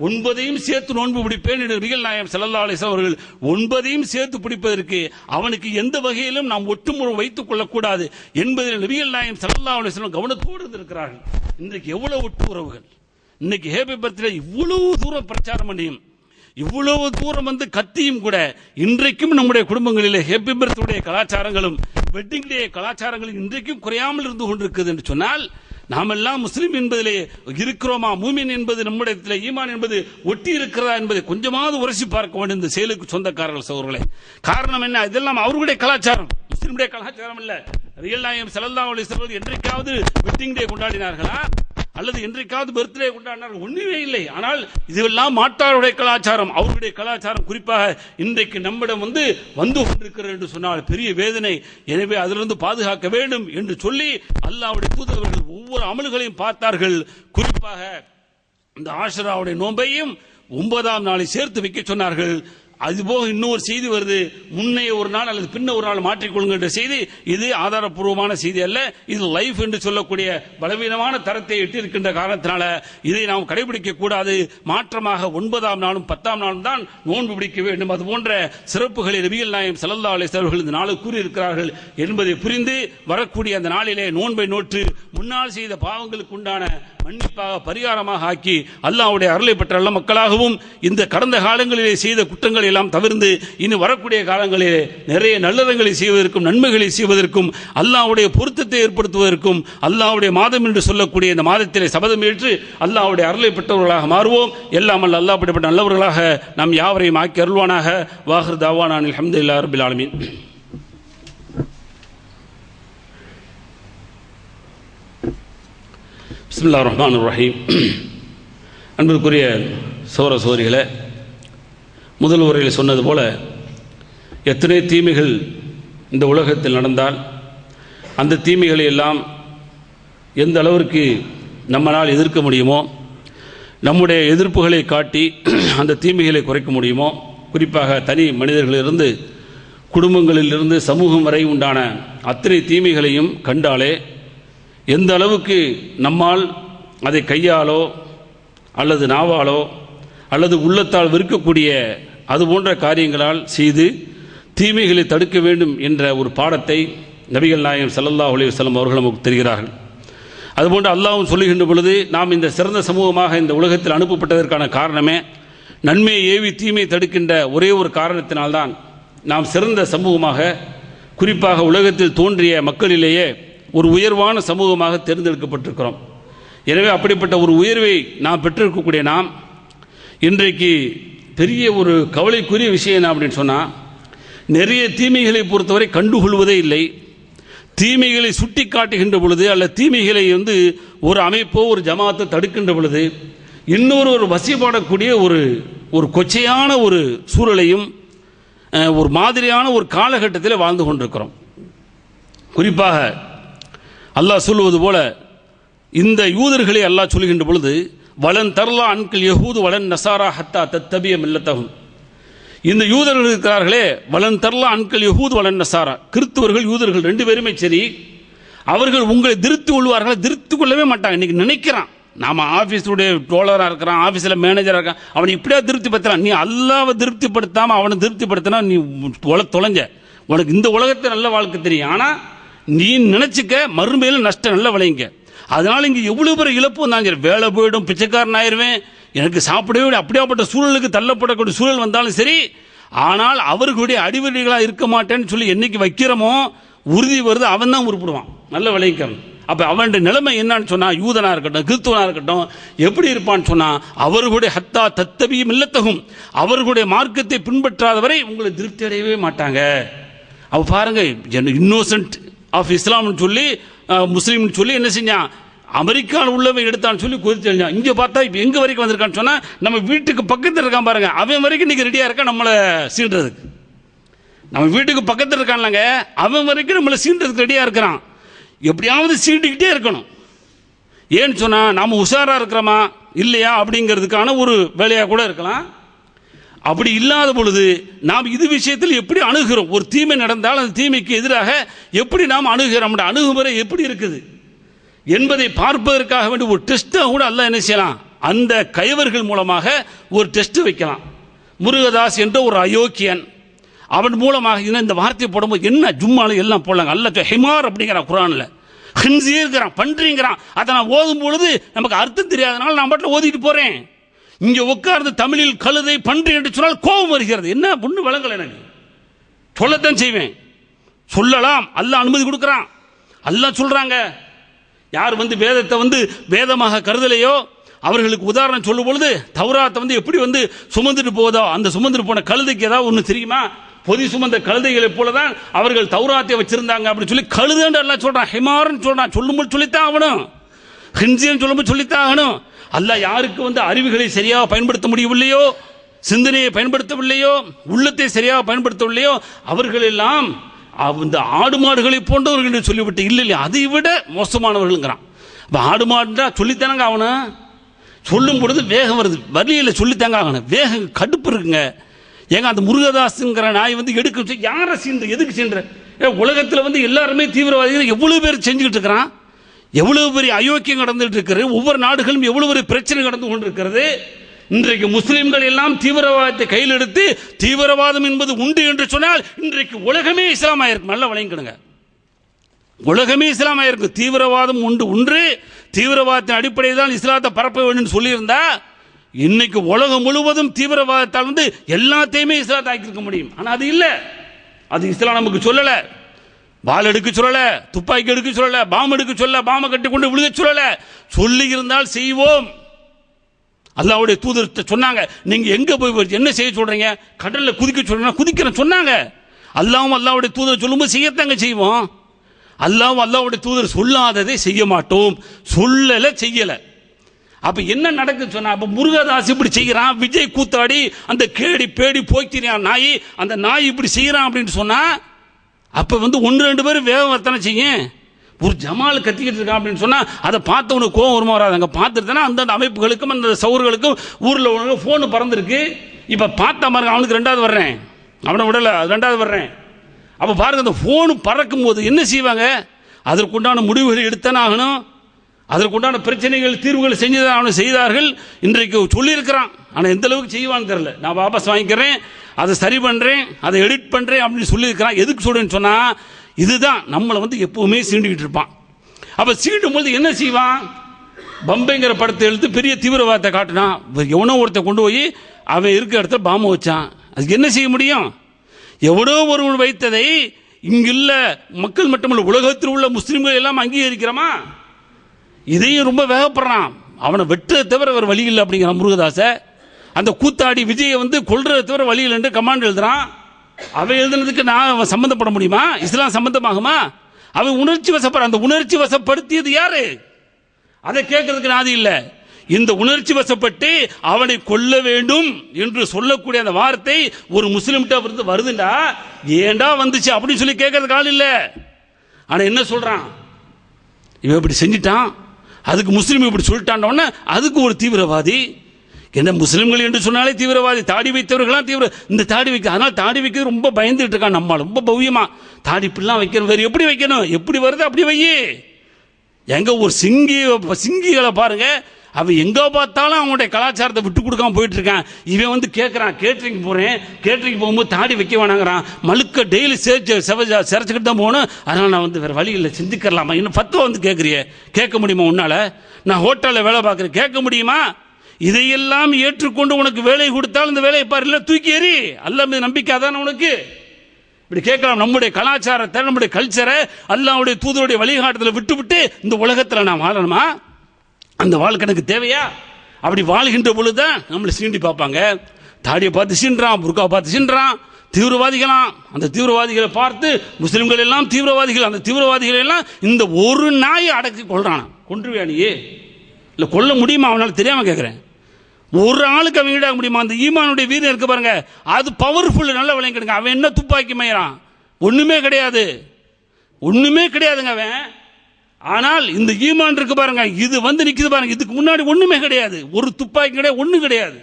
9ஐயும் சேர்த்து நோன்பு பிடிப்பேன் என்று நபிகள் நாயகம் ஸல்லல்லாஹு அலைஹி வஸல்லம் அவர்கள் 9ஐயும் சேர்த்து பிடிப்பதற்கு அவனுக்கு எந்த வகையிலும் நாம் ஒட்டுமுறை வைத்துக் கொள்ளக்கூடாது என்பதில் நபிகள் நாயகம் ஸல்லல்லாஹு அலைஹி வஸல்லம் கவனத்தோடு இருந்திருக்கிறார்கள். இன்றைக்கு எவ்வளவு ஒட்டு உறவுகள், இன்னைக்கு ஹேப்பி பர்த்டே இவ்வளவு தூரம் பிரச்சாரம் பண்ணியும் இவ்வளவு தூரம் வந்து கத்தியும் கூட இன்றைக்கும் நம்முடைய குடும்பங்களிலே ஹேப்பி பர்த்டே கலாச்சாரங்களும் வெட்டிங் டே கலாச்சாரங்களும் இன்றைக்கும் குறையாமல் இருந்து கொண்டிருக்கிறது என்று சொன்னால், நாம் எல்லாம் முஸ்லிம் என்பதிலே இருக்கிறோமா, மூமின் என்பது நம்முடைய ஈமான் என்பது ஒட்டி இருக்கிறதா என்பதை கொஞ்சமாவது உரசி பார்க்க வேண்டும் இந்த செயலுக்கு சொந்தக்காரர்கள் சகோதரர்களே. காரணம் என்ன, இதெல்லாம் அவர்களுடைய கலாச்சாரம், முஸ்லிமுடைய கலாச்சாரம் இல்ல. நபிகள் நாயகம் ஸல்லல்லாஹு அலைஹி வஸல்லம் என்றைக்காவது வெட்டிங் டே கொண்டாடினார்களா அல்லது என்றைக்காவது பர்த்டே கொண்டாடினார்கள்? ஒன்றுமே இல்லை. ஆனால் இதுவெல்லாம் மாட்டாருடைய கலாச்சாரம், அவருடைய கலாச்சாரம் குறிப்பாக இன்றைக்கு நம்மிடம் வந்து கொண்டிருக்கிறது என்று சொன்னால் பெரிய வேதனை. எனவே அதிலிருந்து பாதுகாக்க வேண்டும் என்று சொல்லி அல்லாஹ்வுடைய தூதர்கள் ஒவ்வொரு அமல்களையும் பார்த்தார்கள். குறிப்பாக இந்த ஆஷுராவுடைய நோன்பையும் 9ஆம் நாளை சேர்த்து வைக்க சொன்னார்கள். அதுபோக இன்னொரு செய்தி வருது, முன்னைய ஒரு நாள் அல்லது பின்ன ஒரு நாள் மாற்றிக்கொள்ளுங்க என்ற செய்தி. இது ஆதாரப்பூர்வமான செய்தி அல்ல, இது லைஃப் என்று சொல்லக்கூடிய பலவீனமான தரத்தை எட்டியிருக்கின்ற காரணத்தினால இதை நாம் கடைபிடிக்க கூடாது. மாற்றமாக 9ஆம் நாளும் 10ஆம் நாளும் தான் நோன்பு பிடிக்க வேண்டும். அது போன்ற சிறப்புகளை நபிகள் நாயகம் ஸல்லல்லாஹு அலைஹி வஸல்லம் அவர்கள் இந்த நாளில் கூறியிருக்கிறார்கள் என்பதை புரிந்து வரக்கூடிய அந்த நாளிலே நோன்பை நோற்று முன்னால் செய்த பாவங்களுக்கு உண்டான மன்னிப்பாக பரிகாரமாக ஆக்கி அல்லாஹ்வுடைய அருளை பெற்ற நல்ல மக்களாகவும் இந்த கடந்த காலங்களிலே செய்த குற்றங்களை எல்லாம் தவிர்த்து இனி வரக்கூடிய காலங்களிலே நிறைய நல்லறங்களை செய்வதற்கும் நன்மைகளை செய்வதற்கும் அல்லாஹ்வுடைய பொருத்தத்தை ஏற்படுத்துவதற்கும் அல்லாஹ்வுடைய மாதம் என்று சொல்லக்கூடிய இந்த மாதத்திலே சபதம் ஏற்று அல்லாஹ்வுடைய அருளை பெற்றவர்களாக மாறுவோம். எல்லாம் அல்லாஹ் அப்படிப்பட்ட நல்லவர்களாக நாம் யாவரையும் ஆக்கி அருள்வானாக. வாஹிர் தாவானா அல்ஹம்துலில்லாஹி ரப்பில் ஆலமீன். பிஸ்மில்லாஹிர் ரஹ்மானிர் ரஹீம். அன்பிற்குரிய சகோதர சகோதரிகளே, முதல் உரையில் சொன்னது போல எத்தனை தீமைகள் இந்த உலகத்தில் நடந்தால் அந்த தீமைகளை எல்லாம் எந்த அளவிற்கு நம்மளால் எதிர்க்க முடியுமோ, நம்முடைய எதிர்ப்புகளை காட்டி அந்த தீமைகளை குறைக்க முடியுமோ, குறிப்பாக தனி மனிதர்களிலிருந்து குடும்பங்களிலிருந்து சமூகம் வரை உண்டான அத்தனை தீமைகளையும் கண்டாலே எந்த அளவுக்கு நம்மால் அதை கையாலோ அல்லது நாவாலோ அல்லது உள்ளத்தால் விற்கக்கூடிய அது போன்ற காரியங்களால் செய்து தீமைகளை தடுக்க வேண்டும் என்ற ஒரு பாடத்தை நபிகள் நாயகம் ஸல்லல்லாஹு அலைஹி வஸல்லம் அவர்கள் நமக்கு தெரிகிறார்கள். அதுபோன்று அல்லாஹ்வும் சொல்லுகின்ற பொழுது நாம் இந்த சிறந்த சமூகமாக இந்த உலகத்தில் அனுப்பப்பட்டதற்கான காரணமே நன்மையை ஏவி தீமையை தடுக்கின்ற ஒரே ஒரு காரணத்தினால்தான் நாம் சிறந்த சமூகமாக குறிப்பாக உலகத்தில் தோன்றிய மக்களிலேயே ஒரு உயர்வான சமூகமாக தேர்ந்தெடுக்கப்பட்டிருக்கிறோம். எனவே அப்படிப்பட்ட ஒரு உயர்வை நாம் பெற்றிருக்கக்கூடிய நாம் இன்றைக்கு பெரிய ஒரு கவலைக்குரிய விஷயம் என்ன அப்படின்னு சொன்னால், நிறைய தீமைகளை பொறுத்தவரை கண்டுகொள்வதே இல்லை. தீமைகளை சுட்டி காட்டுகின்ற பொழுது அல்லது தீமைகளை ஒரு அமைப்போ ஒரு ஜமாத்தை தடுக்கின்ற பொழுது இன்னொரு வசிப்பாடக்கூடிய ஒரு கொச்சையான ஒரு சூழலையும் ஒரு மாதிரியான ஒரு காலகட்டத்தில் வாழ்ந்து கொண்டிருக்கிறோம். குறிப்பாக அல்லாஹ் சொல்லுவது போல இந்த யூதர்களை அல்லாஹ் சொல்கின்ற பொழுது வலன் தர்லா அன்கில் யஹூது வலன் நசாரா ஹத்தா தத்தபிய மில்லத்தஹும். இந்த யூதர்கள் இருக்கிறார்களே, வலன் தர்லா அன்கில் யஹூது வலன் நசாரா, கிறிஸ்தவர்கள் யூதர்கள் ரெண்டு பேருமே சரி, அவர்கள் உங்களை திருத்தி கொள்வார்கள், திருத்தி கொள்ளவே மாட்டாங்க. இன்னைக்கு நினைக்கிறான், நாம ஆஃபீஸுடைய டோலராக இருக்கிறான், ஆஃபீஸில் மேனேஜராக இருக்கான், அவனை இப்படியா திருப்திப்படுத்துறான். நீ அல்லாவை திருப்திப்படுத்தாமல் அவனை திருப்திப்படுத்தினா நீ தொலைஞ்ச. உனக்கு இந்த உலகத்தில் நல்ல வாழ்க்கை தெரியும், ஆனால் நீ நினைச்சுக்க மறுமையில் நஷ்டம் நல்ல விளையுங்க. அதனால இங்கே எவ்வளவு பேர் இழப்பு வந்தாங்க, வேலை போயிடும், பிச்சைக்காரன் ஆயிடுவேன், எனக்கு சாப்பிடவே அப்படியாப்பட்ட சூழலுக்கு தள்ளப்படக்கூடிய சூழல் வந்தாலும் சரி, ஆனால் அவர்களுடைய அடிவடிகளாக இருக்க மாட்டேன்னு சொல்லி என்னைக்கு வைக்கிறோமோ உறுதி வருது, அவன் தான் உருப்பிடுவான், நல்ல விளைவிக்கிறன். அப்போ அவனுடைய நிலைமை என்னன்னு சொன்னால், யூதனாக இருக்கட்டும் கிறிஸ்துவனாக இருக்கட்டும் எப்படி இருப்பான்னு சொன்னால், அவர்களுடைய ஹத்தா தத்தபியும் இல்லத்தகும், அவர்களுடைய மார்க்கத்தை பின்பற்றாதவரை உங்களை திருப்தி அடையவே மாட்டாங்க. அவ பாருங்க, இன்னோசன்ட் ஆஃப் இஸ்லாம்னு சொல்லி முஸ்லீம்னு சொல்லி என்ன செஞ்சான், அமெரிக்காவில் உள்ளவன் எடுத்தான்னு சொல்லி கொதித்து எழுந்தான். இங்கே பார்த்தா இப்போ எங்கே வரைக்கும் வந்திருக்கான்னு சொன்னால், நம்ம வீட்டுக்கு பக்கத்தில் இருக்கான் பாருங்க, அவன் வரைக்கும் இன்றைக்கி ரெடியாக இருக்கான் நம்மளை சீண்டுறதுக்கு. நம்ம வீட்டுக்கு பக்கத்தில் இருக்கான்லங்க, அவன் வரைக்கும் நம்மளை சீண்டுறதுக்கு ரெடியாக இருக்கிறான். எப்படியாவது சீண்டிக்கிட்டே இருக்கணும். ஏன்னு சொன்னால் நாம் உஷாராக இருக்கிறோமா இல்லையா அப்படிங்கிறதுக்கான ஒரு வேலையாக கூட இருக்கலாம். அப்படி இல்லாத பொழுது நாம் இது விஷயத்தில் எப்படி அணுகிறோம், ஒரு தீமை நடந்தால் அந்த தீமைக்கு எதிராக எப்படி நாம் அணுகிறோம், நம்முடைய அணுகுமுறை எப்படி இருக்குது என்பதை பார்ப்பதற்காக வேண்டிய ஒரு டெஸ்ட்டை கூட அல்லாஹ் என்ன செய்யலாம், அந்த கயவர்கள் மூலமாக ஒரு டெஸ்ட் வைக்கலாம். முருகதாஸ் என்ற ஒரு அயோக்கியன், அவன் மூலமாக இந்த வார்த்தையை போடும்போது என்ன ஜும்மால எல்லாம் போடலாங்க. அல்லாஹ் ஹிமார் அப்படிங்கிறான் குர்ஆன்ல, ஹின்சீர்ங்கிறான், பன்றிங்கிறான். அதை நான் ஓதும் பொழுது நமக்கு அர்த்தம் தெரியாதனால நான் பாட்டில் ஓதிட்டு போறேன். இங்கே உட்கார்ந்து தமிழில் கழுதை பன்றி என்று சொன்னால் கோபம் வருகிறது. என்ன ஒன்று வழங்கல், எனக்கு சொல்லத்தான் செய்வேன், சொல்லலாம். அல்லாஹ் அனுமதி கொடுக்குறான். அல்லாஹ் சொல்றாங்க, யார் வேதத்தை வேதமாக கருதலையோ அவர்களுக்கு உதாரணம் சொல்லும் பொழுது, தௌராத்தை எப்படி சுமந்துட்டு போதோ, அந்த சுமந்துட்டு போன கழுதைக்கு ஏதாவது ஒன்று தெரியுமா, பொதி சுமந்த கழுதைகளை போலதான் அவர்கள் தௌராத்தை வச்சிருந்தாங்க அப்படின்னு சொல்லி கழுதைன்னு எல்லாம் சொல்றான். ஹிமார்னு சொல்றான், சொல்லும்போது சொல்லித்தான் ஆகணும். ஹின்சின்னு சொல்லும்போது சொல்லித்தான் ஆகணும். அல்லாஹ் யாருக்கு அறிவுகளை சரியாக பயன்படுத்த முடியவில்லையோ, சிந்தனையை பயன்படுத்தவில்லையோ, உள்ளத்தை சரியாக பயன்படுத்தவில்லையோ, அவர்கள் எல்லாம் அந்த ஆடு மாடுகளை போன்றவர்கள் என்று சொல்லிவிட்டு இல்லை அதை விட மோசமானவர்கள்ங்கிறான். இப்போ ஆடு மாடுன்றா சொல்லித்தானங்க ஆகணும், சொல்லும் பொழுது வேகம் வருது, வழியில் சொல்லித்தாங்க ஆகணும். வேகம் கடுப்பு இருக்குங்க. ஏங்க அந்த முருகதாஸுங்கிற நாய் எடுக்க யாரை சீன்ற, எதுக்கு சீன்ற? உலகத்தில் எல்லாருமே தீவிரவாதிகள் எவ்வளவு பேர் செஞ்சுக்கிட்டு இருக்கிறான், எவ்வளவு பெரிய அயோக்கியம் நடந்துட்டு இருக்கிறது, ஒவ்வொரு நாடுகளும் எவ்வளவு பெரிய பிரச்சனை நடந்து கொண்டிருக்கிறது. இன்றைக்கு முஸ்லிம்கள் எல்லாம் தீவிரவாதத்தை கையில் எடுத்து தீவிரவாதம் என்பது உண்டு என்று சொன்னால் இன்றைக்கு உலகமே இஸ்லாமாயிருக்கும். நல்லா வழங்கிடுங்க, உலகமே இஸ்லாமாயிருக்கு. தீவிரவாதம் உண்டு, ஒன்று தீவிரவாதத்தின் அடிப்படையில் தான் இஸ்லாத்தை பரப்ப வேண்டும் சொல்லியிருந்தா இன்னைக்கு உலகம் முழுவதும் தீவிரவாதத்தால் எல்லாத்தையுமே இஸ்லாத்தை ஆக்கியிருக்க முடியும். ஆனால் அது இல்லை, அது இஸ்லாம் நமக்கு சொல்லலை. பால் எடுக்க சொல்லல, துப்பாக்கி எடுக்க சொல்லல, பாம் எடுக்க சொல்லல, பாம்பை கட்டி கொண்டு விழுக சொல்லல. சொல்லி இருந்தால் செய்வோம். அல்லாஹ்வுடைய தூதர் சொன்னாங்க, நீங்க எங்க போய் என்ன செய்ய சொல்றீங்க, கடல்ல குதிக்க சொல்றீங்க, குதிக்கிறேன் சொன்னாங்க. அல்லாஹ்வும் அல்லாஹ்வுடைய தூதர் சொல்லும்போது செய்யத்தாங்க செய்வோம். அல்லாஹ்வும் அல்லாஹ்வுடைய தூதர் சொல்லாததை செய்ய மாட்டோம், சொல்லல செய்யல. அப்ப என்ன நடக்குன்னு சொன்னா, அப்ப முருகதாஸ் இப்படி செய்யறான், விஜய் கூத்தாடி அந்த கேடி பேடி போய்க்கிறான் நாய், அந்த நாய் இப்படி செய்யறான் அப்படின்னு சொன்னா அப்ப ஒன்று ரெண்டு பேரும் வேகம் வரத்தானே செய்யும். ஒரு ஜமால் கத்திக்கிட்டு இருக்கான் அப்படின்னு சொன்னா அதை பார்த்தவனுக்கு கோவம் வருமா வராது. அங்கே பார்த்துட்டுனா அந்தந்த அமைப்புகளுக்கும் அந்த சவுர்களுக்கும் ஊரில் உனக்கு ஃபோனு பறந்துருக்கு. இப்போ பார்த்தா பாருங்க, அவனுக்கு ரெண்டாவது வர்றேன், அவனை விடலை, அது ரெண்டாவது வர்றேன். அப்போ பாருங்க, அந்த ஃபோனு பறக்கும் போது என்ன செய்வாங்க, அதற்குண்டான முடிவுகளை எடுத்தானே ஆகணும், அதற்குண்டான பிரச்சனைகள் தீர்வுகள் செஞ்சுதான் அவனை செய்தார்கள். இன்றைக்கு சொல்லியிருக்கிறான், ஆனால் எந்த அளவுக்கு செய்வான்னு தெரியல. நான் வாபஸ் வாங்கிக்கிறேன், அதை சரி பண்ணுறேன், அதை எடிட் பண்ணுறேன் அப்படின்னு சொல்லியிருக்கிறான். எதுக்கு சொல்றேன்னு சொன்னால், இதுதான் நம்மளை எப்பவுமே சீண்டிக்கிட்டு இருப்பான். அப்போ சீண்டும் போது என்ன செய்வான், பம்பைங்கிற படத்தை எடுத்து பெரிய தீவிரவாதத்தை காட்டினான். எவனோ ஒருத்த கொண்டு போய் அவன் இருக்கிற இடத்துல பாம்பு வச்சான். அதுக்கு என்ன செய்ய முடியும்? எவனோ ஒருவன் வைத்ததை இங்குள்ள மக்கள் மட்டுமல்ல உலகத்தில் உள்ள முஸ்லீம்கள் எல்லாம் அங்கீகரிக்கிறோமா? இதையும் ரொம்ப வேகப்படுறான். அவனை வெட்டுறதை தவிர வேறு வழி இல்லை அப்படிங்கிற முருகதாச. அந்த கூத்தாடி விஜயை கொல்றதை தவிர வழி இல்லை என்று கமாண்ட் எழுதுறான். அவன் எழுதுனதுக்கு நான் சம்பந்தப்பட முடியுமா? இஸ்லாம் சம்பந்தமாகுமா? அவன் உணர்ச்சி வசப்படுற, அந்த உணர்ச்சி வசப்படுத்தியது யாரு? அதை கேட்கறதுக்கு நாதி இல்லை. இந்த உணர்ச்சி வசப்பட்டு அவனை கொல்ல வேண்டும் என்று சொல்லக்கூடிய அந்த வார்த்தை ஒரு முஸ்லிம்கிட்ட வருதுண்டா, ஏண்டா வந்துச்சு அப்படின்னு சொல்லி கேட்கறதுக்கு ஆள் இல்லை. ஆனா என்ன சொல்றான், இவன் இப்படி செஞ்சிட்டான், அதுக்கு முஸ்லீம் இப்படி சொல்லிட்டான், அதுக்கு ஒரு தீவிரவாதி. என்ன முஸ்லிம்கள் என்று சொன்னாலே தீவிரவாதி, தாடி வைத்தவர்களாம் தீவிர, இந்த தாடி வைக்க, அதனால தாடி வைக்கிறது ரொம்ப பயந்துட்டு இருக்கான். நம்மளால ரொம்ப பவ்யமா தாடி இப்படிலாம் வைக்கணும், வேறு எப்படி வைக்கணும், எப்படி வருது அப்படி வையே. எங்க ஒரு சிங்கிகளை பாருங்க, அவன் எங்க பார்த்தாலும் அவங்களுடைய கலாச்சாரத்தை விட்டு கொடுக்காம போயிட்டு இருக்கான். இவன் கேட்கறான், கேட்டரிங் போறேன், கேட்டரிங் போகும்போது தாடி வைக்க வேணாங்கிறான், மழுக்க டெய்லி சிறைச்சிக்கிட்டு தான் போகணும், அதனால நான் வேற வழி இல்லை சிந்திக்கலாமா, இன்னும் 10 கேட்கறிய, கேட்க முடியுமா உன்னால? நான் ஹோட்டலில் வேலை பார்க்குறேன், கேட்க முடியுமா? இதையெல்லாம் ஏற்றுக்கொண்டு உனக்கு வேலை கொடுத்தால் இந்த வேலையை பாரு, இல்லை தூக்கி எறி. அல்லாஹ் மீது நம்பிக்கை அதான உனக்கு? இப்படி கேட்கலாம். நம்முடைய கலாச்சாரத்தை, நம்முடைய கல்ச்சரை அல்லாஹ்வுடைய தூதருடைய வழிகாட்டுதலை விட்டு இந்த உலகத்தில் நாம் வாழணுமா? அந்த வாழ்க்கை எனக்கு தேவையா? அப்படி வாழ்கின்ற பொழுதுதான் நம்மளை சீண்டி பார்ப்பாங்க. தாடியை பார்த்து சீன்றான், புர்கா பார்த்து சீன்றான், தீவிரவாதிகளாம். அந்த தீவிரவாதிகளை பார்த்து முஸ்லிம்கள் எல்லாம் தீவிரவாதிகள், அந்த தீவிரவாதிகள் எல்லாம் இந்த ஒரு நாயை அடக்கி கொள்றான். கொன்றுவியா நீ? இல்லை கொல்ல முடியுமா? அவனால் தெரியாம கேட்குறேன். ஒரு ஆளுக்கு அவன் ஈடாக முடியுமா? அந்த ஈமானுடைய வீரம் இருக்கு பாருங்க, அது பவர்ஃபுல். நல்ல விளையாடுங்க. அவன் என்ன துப்பாக்கி மயிறான்? ஒண்ணுமே கிடையாது, ஒண்ணுமே கிடையாதுங்க அவன். ஆனால் இந்த ஈமான் இருக்கு பாருங்க, இது வந்து நிக்குது பாருங்க. இதுக்கு முன்னாடி ஒண்ணுமே கிடையாது, ஒரு துப்பாக்கி கிடையாது, ஒண்ணு கிடையாது.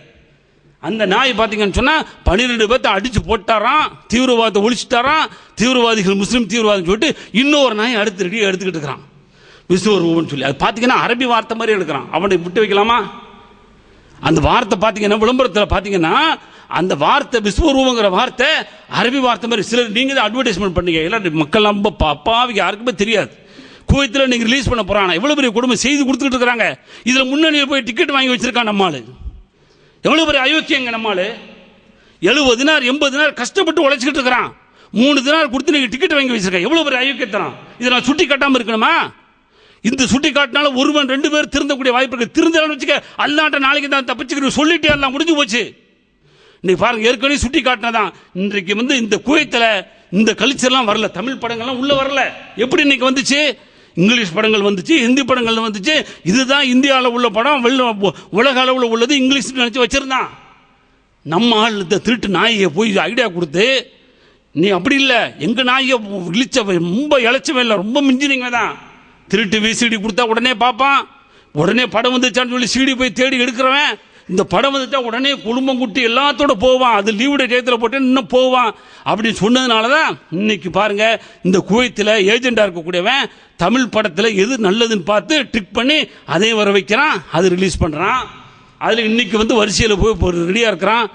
அந்த நாய் பார்த்தீங்கன்னு சொன்னா 12 பேர்த்த அடிச்சு போட்டாராம், தீவிரவாதத்தை ஒழிச்சுட்டாராம். தீவிரவாதிகள் முஸ்லீம் தீவிரவாதம் சொல்லிட்டு இன்னொரு நாய் எடுத்துக்கிட்டு இருக்கிறான், விஸ்வரூபம்னு சொல்லி. அது பார்த்தீங்கன்னா அரபி வார்த்தை மாதிரி எடுக்கிறான். அவனை விட்டு வைக்கலாமா? அந்த வார்த்தை பார்த்தீங்கன்னா விளம்பரத்தில் பார்த்தீங்கன்னா அந்த வார்த்தை விஸ்வரூபங்கிற வார்த்தை அரபி வார்த்தை மாதிரி. சிலர் நீங்க தான் அட்வர்டைஸ்மெண்ட் பண்ணீங்க, எல்லாம் மக்கள் ரொம்ப அப்பாவிக்கு யாருக்குமே தெரியாது. குவைத்தில் நீங்க ரிலீஸ் பண்ண போறாங்க, எவ்வளவு பெரிய குடும்பம் செய்து கொடுத்துட்டு இருக்காங்க. இதுல முன்னணியில் போய் டிக்கெட் வாங்கி வச்சிருக்கான் நம்மாளு. எவ்வளவு பெரிய அயோக்கியங்க நம்மாளு. 70 தினார் 80 தினார் கஷ்டப்பட்டு உழைச்சிக்கிட்டு இருக்கிறான். 3 தினார் கொடுத்து நீங்க டிக்கெட் வாங்கி வச்சிருக்க. எவ்வளவு பெரிய அயோக்கியத்தனம். இதை நான் சுட்டி காட்டாம இருக்கணுமா? இந்த சுட்டி காட்டினால ஒருவன் 2 பேர் திருந்தக்கூடிய வாய்ப்பு இருக்கு. திருந்தலன்னு வச்சுக்க, அல்லாட்ட நாளைக்கு தான் தப்பிச்சுக்கிட்டு சொல்லிட்டே எல்லாம் முடிஞ்சு போச்சு. இன்னைக்கு பாருங்க, ஏற்கனவே சுட்டி காட்டினதான். இன்றைக்கு வந்து இந்த குவைத்தில் இந்த கல்ச்சர்லாம் வரல, தமிழ் படங்கள்லாம் உள்ள வரல. எப்படி இன்னைக்கு வந்துச்சு? இங்கிலீஷ் படங்கள் வந்துச்சு, ஹிந்தி படங்கள் வந்துச்சு. இதுதான் இந்தியாவில் உள்ள படம், உலக அளவில் உள்ளது இங்கிலீஷ் நினைச்சு வச்சிருந்தான். நம்ம ஆள் இந்த திருட்டு நாயை போய் ஐடியா கொடுத்து, நீ அப்படி இல்லை, எங்க நாயை இழிச்சவன், ரொம்ப இழைச்சவன் இல்லை, ரொம்ப மிஞ்சினீங்க தான். திருட்டு விசிடி கொடுத்தா உடனே பார்ப்பான், உடனே படம் வந்துச்சான்னு சொல்லி சிடி போய் தேடி எடுக்கிறவன். இந்த படம் வந்துட்டா உடனே குடும்பம் குட்டி எல்லாத்தோட போவான், அது லீவுடைய டயத்தில் போட்டு இன்னும் போவான். அப்படின்னு சொன்னதுனால தான் இன்னைக்கு பாருங்க, இந்த குவைத்தில் ஏஜெண்டா இருக்கக்கூடியவன் தமிழ் படத்தில் எது நல்லதுன்னு பார்த்து டிக் பண்ணி அதை வர வைக்கிறான், அது ரிலீஸ் பண்றான். அதுல இன்னைக்கு வந்து வரிசையில் போய் ரெடியா இருக்கிறான்.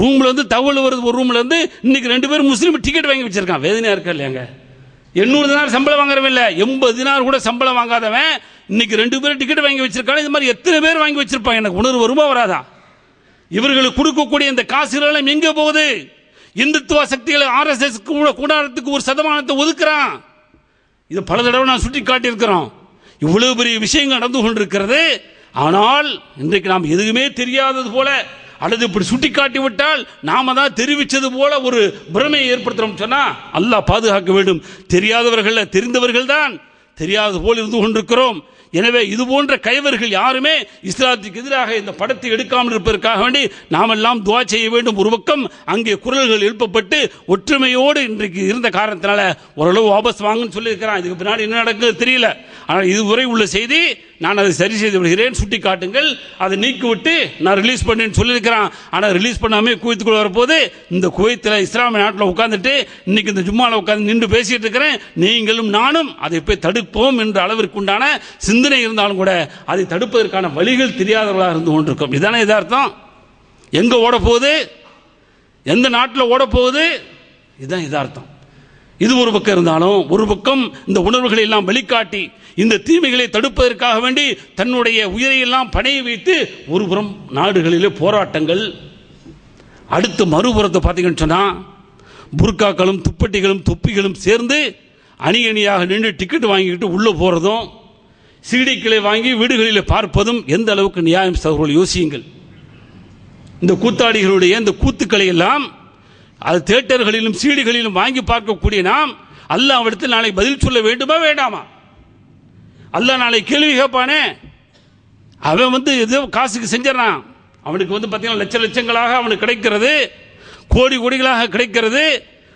ரூம்ல வந்து தகவல் வருது, ஒரு ரூம்ல இருந்து இன்னைக்கு 2 பேரும் முஸ்லீம் டிக்கெட் வாங்கி வச்சிருக்கான். வேதனையா இருக்கா இல்லையாங்க? 800 தினார் சம்பளம் வாங்குறவன் இல்ல, 80 தினார் கூட சம்பளம் வாங்காதவன் இன்னைக்கு 2 பேரும் டிக்கெட் வாங்கி வச்சிருக்காங்க. இது மாதிரி எத்தனை பேர் வாங்கி வச்சிருப்பாங்க? எனக்கு உணர்வு வருமா வராதா? இவர்களுக்கு கொடுக்கக்கூடிய இந்த காசுகள் எங்க போகுது? இந்துத்துவ சக்திகளை RSS கூடாரத்துக்கு 1% ஒதுக்குறான். இது பல தடவை நான் சுட்டி காட்டியிருக்கிறோம். இவ்வளவு பெரிய விஷயங்கள் நடந்து கொண்டிருக்கிறது. ஆனால் இன்றைக்கு நாம் எதுவுமே தெரியாதது போல, அல்லது இப்படி சுட்டி காட்டி விட்டால் நாம தான் தெரிவிச்சது போல ஒரு பிரமையை ஏற்படுத்துறோம் சொன்னா அல்லாஹ் பாதுகாக்க வேண்டும். தெரியாதவர்கள் தெரிந்தவர்கள் தான் தெரியாதது போல் இருந்து கொண்டிருக்கிறோம். எனவே இது போன்ற கைவர்கள் யாருமே இஸ்லாத்துக்கு எதிராக இந்த படத்தை எடுக்காமல் இருப்பதற்காக வேண்டி நாம் எல்லாம் துவா செய்ய வேண்டும். ஒரு பக்கம் அங்கே குரல்கள் எழுப்பப்பட்டு ஒற்றுமையோடு இன்றைக்கு இருந்த காரணத்தினால ஓரளவு வாபஸ் வாங்குன்னு சொல்லியிருக்கிறான். இதுக்கு பின்னாடி என்ன நடக்குது தெரியல. ஆனால் இதுவரை உள்ள செய்தி நான் அதை சரி செய்து விடுகிறேன், சுட்டி காட்டுங்கள், அதை நீக்கிவிட்டு நான் ரிலீஸ் பண்ணேன்னு சொல்லியிருக்கிறான். ஆனால் ரிலீஸ் பண்ணாமே குவைத்துக்குள்ள வரப்போது, இந்த குவைத்தில் இஸ்லாமிய நாட்டில் உட்கார்ந்துட்டு இன்னைக்கு இந்த ஜும்மாவில் உட்கார்ந்து நின்று பேசிட்டு இருக்கிறேன். நீங்களும் நானும் அதை போய் தடுப்போம் என்ற அளவிற்கு உண்டான சிந்தனை இருந்தாலும் கூட அதை தடுப்பதற்கான வழிகள் தெரியாதவர்களாக இருந்து கொண்டிருக்கும். இதானே யதார்த்தம். எங்க ஓட போகுது, எந்த நாட்டில் ஓட போகுது, இதுதான் யதார்த்தம். இது ஒரு பக்கம் இருந்தாலும், ஒரு பக்கம் இந்த உணர்வுகளை எல்லாம் வெளிக்காட்டி இந்த தீமைகளை தடுப்பதற்காக வேண்டி தன்னுடைய உயிரையெல்லாம் பணைய வைத்து ஒருபுறம் நாடுகளிலே போராட்டங்கள், அடுத்து மறுபுறத்தை பார்த்தீங்கன்னு சொன்னா புர்காக்களும் துப்பட்டிகளும் தொப்பிகளும் சேர்ந்து அணி அணியாக நின்று டிக்கெட் வாங்கிக்கிட்டு உள்ள போறதும், சீடிக்களை வாங்கி வீடுகளில் பார்ப்பதும் எந்த அளவுக்கு நியாயம் சகோதரர்கள் யோசியுங்கள். இந்த கூத்தாடிகளுடைய இந்த கூத்துக்களை எல்லாம் அது தியேட்டர்களிலும் சீடிகளிலும் வாங்கி பார்க்கக்கூடிய நாம் அல்லாஹ்விடத்தில் நாளை பதில் சொல்ல வேண்டுமா வேண்டாமா? அல்லாஹ் நாளை கேள்வி கேட்பானே. அவன் வந்து ஏதோ காசுக்கு செஞ்சான், அவனுக்கு வந்து பார்த்தீங்கன்னா லட்ச லட்சங்களாக அவனுக்கு கிடைக்கிறது, கோடி கோடிகளாக கிடைக்கிறது.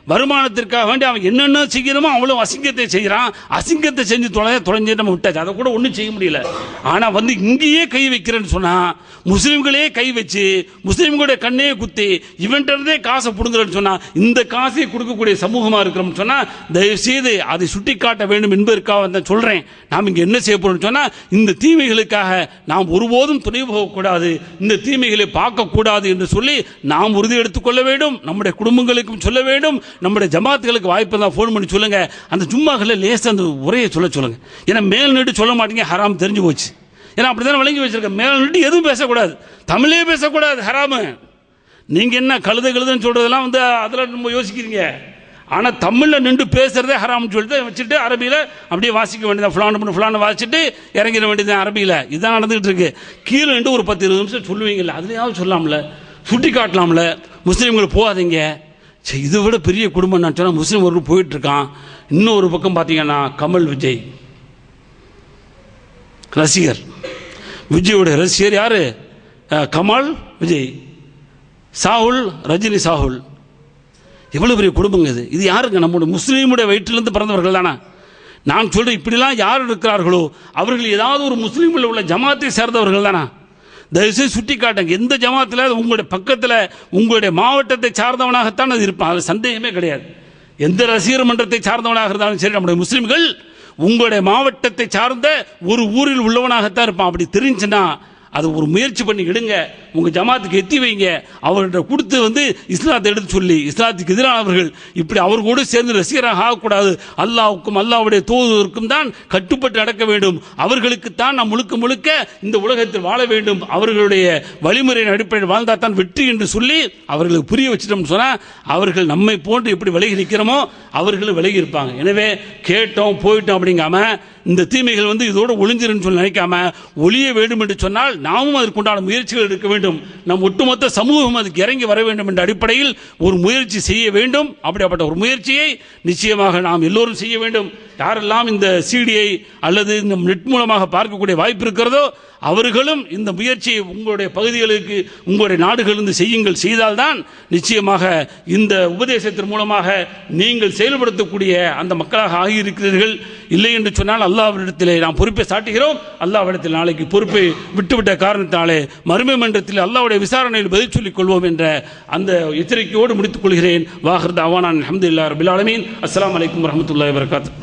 வருமானத்திற்காக வேண்டி அவன் என்னென்ன செய்யணுமோ அவ்வளோ அசிங்கத்தை செய்கிறான். அசிங்கத்தை செஞ்சு தொலைஞ்சு நம்ம விட்டாச்சு, அதை கூட ஒன்றும் செய்ய முடியல. ஆனால் வந்து இங்கேயே கை வைக்கிறேன்னு சொன்னால், முஸ்லீம்களே கை வச்சு முஸ்லீம்களுடைய கண்ணையே குத்தி இவன்ட்டே காசை பிடுங்குறேன்னு சொன்னால், இந்த காசை கொடுக்கக்கூடிய சமூகமாக இருக்கிறோம்னு சொன்னால் தயவுசெய்து அதை சுட்டி காட்ட வேண்டும் என்பதற்காக தான் சொல்கிறேன். நாம் இங்கே என்ன செய்ய போகிறோம்னு சொன்னால், இந்த தீமைகளுக்காக நாம் ஒருபோதும் துணை போகக்கூடாது, இந்த தீமைகளை பார்க்கக்கூடாது என்று சொல்லி நாம் உறுதி எடுத்துக்கொள்ள வேண்டும். நம்முடைய குடும்பங்களுக்கும் சொல்ல வேண்டும், நம்முடைய ஜமாத்துகளுக்கு வாய்ப்பு தான் ஃபோன் பண்ணி சொல்லுங்க. அந்த ஜும்மாக்களில் லேசாக அந்த உரையை சொல்லுங்க. ஏன்னா மேல் நீட்டு சொல்ல மாட்டீங்க, ஹராம் தெரிஞ்சு போச்சு. ஏன்னா அப்படிதான் விளங்கி வச்சிருக்க. மேல் நீட்டு எதுவும் பேசக்கூடாது, தமிழே பேசக்கூடாது, ஹராமு. நீங்க என்ன கழுதுன்னு சொல்றதெல்லாம் வந்து அதில் நம்ம யோசிக்கிறீங்க. ஆனால் தமிழில் நின்று பேசுகிறதே ஹராம்னு சொல்லிட்டு வச்சுட்டு அரபியில் அப்படியே வாசிக்க வேண்டியதான், ஃபுலான்னு வாசிச்சுட்டு இறங்கிட வேண்டியதான் அரபியில். இதுதான் நடந்துகிட்டு இருக்கு. கீழே நின்று ஒரு 10-20 நிமிஷம் சொல்லுவீங்கல்ல, அதுலேயாவது சொல்லாமல, சுட்டி காட்டலாம்ல, முஸ்லீம்கள் போகாதீங்க. சரி, இதை விட பெரிய குடும்பம் நான் சொன்னால் முஸ்லீம் ஒரு போயிட்டு இருக்கான். இன்னொரு பக்கம் பார்த்தீங்கன்னா கமல் விஜய் ரசிகர், விஜயோட ரசிகர் யாரு? கமல் விஜய், சாகுல் ரஜினி சாகுல். எவ்வளோ பெரிய குடும்பங்க இது. இது யாருங்க? நம்முடைய முஸ்லீமுடைய வயிற்றிலிருந்து பிறந்தவர்கள் தானே. நான் சொல்கிறேன், இப்படிலாம் யார் இருக்கிறார்களோ அவர்கள் ஏதாவது ஒரு முஸ்லீமில் உள்ள ஜமாத்தை சேர்ந்தவர்கள் தானே. தயவுசெய்து சுட்டி காட்டுங்க. எந்த ஜமாத்தில் உங்களுடைய பக்கத்தில் உங்களுடைய மாவட்டத்தை சார்ந்தவனாகத்தான் அது இருப்பான், அது சந்தேகமே கிடையாது. எந்த ரசிகர் மன்றத்தை சார்ந்தவனாக இருந்தாலும் சரி, நம்முடைய முஸ்லீம்கள் உங்களுடைய மாவட்டத்தை சார்ந்த ஒரு ஊரில் உள்ளவனாகத்தான் இருப்பான். அப்படி தெரிஞ்சுன்னா அது ஒரு முயற்சி பண்ணி எடுங்க, உங்கள் ஜமாத்துக்கு எத்தி வைங்க. அவர்கிட்ட கொடுத்து இஸ்லாத்தை எடுத்து சொல்லி, இஸ்லாத்துக்கு எதிரானவர்கள் இப்படி அவர்களோடு சேர்ந்து ரசிகராக ஆகக்கூடாது. அல்லாஹ்வுக்கும் அல்லாஹ்வுடைய தூதருக்கும் தான் கட்டுப்பட்டு நடக்க வேண்டும். அவர்களுக்குத்தான் நாம் முழுக்க முழுக்க இந்த உலகத்தில் வாழ வேண்டும். அவர்களுடைய வழிமுறையின் அடிப்படையில் வாழ்ந்தால் தான் வெற்றி என்று சொல்லி அவர்களுக்கு புரிய வச்சிட்டோம்னு சொன்னால், அவர்கள் நம்மை போன்று எப்படி விலகி நிற்கிறோமோ அவர்களும் விலகி இருப்பாங்க. எனவே கேட்டோம் போயிட்டோம் அப்படிங்காம, இந்த தீமைகள் இதோடு ஒளிஞ்சிருன்னு சொல்லி நினைக்காம ஒளிய வேண்டும் என்று சொன்னால் நாமும் அதற்குண்டான முயற்சிகள் எடுக்க வேண்டும். நம் ஒட்டுமொத்த சமூகம் அதுக்கு இறங்கி வர வேண்டும் என்ற அடிப்படையில் ஒரு முயற்சி செய்ய வேண்டும். அப்படிப்பட்ட ஒரு முயற்சியை நிச்சயமாக நாம் எல்லோரும் செய்ய வேண்டும். யாரெல்லாம் இந்த சிடியை அல்லது இந்த நெட் மூலமாக பார்க்கக்கூடிய வாய்ப்பு இருக்கிறதோ அவர்களும் இந்த முயற்சியை உங்களுடைய பகுதிகளுக்கு, உங்களுடைய நாடுகளிலிருந்து செய்யுங்கள். செய்தால்தான் நிச்சயமாக இந்த உபதேசத்தின் மூலமாக நீங்கள் செயல்படுத்தக்கூடிய அந்த மக்களாக ஆகியிருக்கிறீர்கள். இல்லை என்று சொன்னால் அல்லாஹ்விடத்திலே நாம் பொறுப்பை சாட்டுகிறோம். அல்லாஹ்விடத்தில் நாளைக்கு பொறுப்பை விட்டுவிட்ட காரணத்தினாலே மறுமை மன்றத்தில் அல்லாஹ்வுடைய விசாரணையில் பதில் சொல்லிக் கொள்வோம் என்ற அந்த எச்சரிக்கையோடு முடித்துக் கொள்கிறேன். வாஹிர் தஅவானா அல்ஹம்துலில்லாஹி ரப்பில் ஆலமீன். அஸ்ஸலாமு அலைக்கும் வரஹ்மத்துல்லாஹி வபரகாத்துஹு.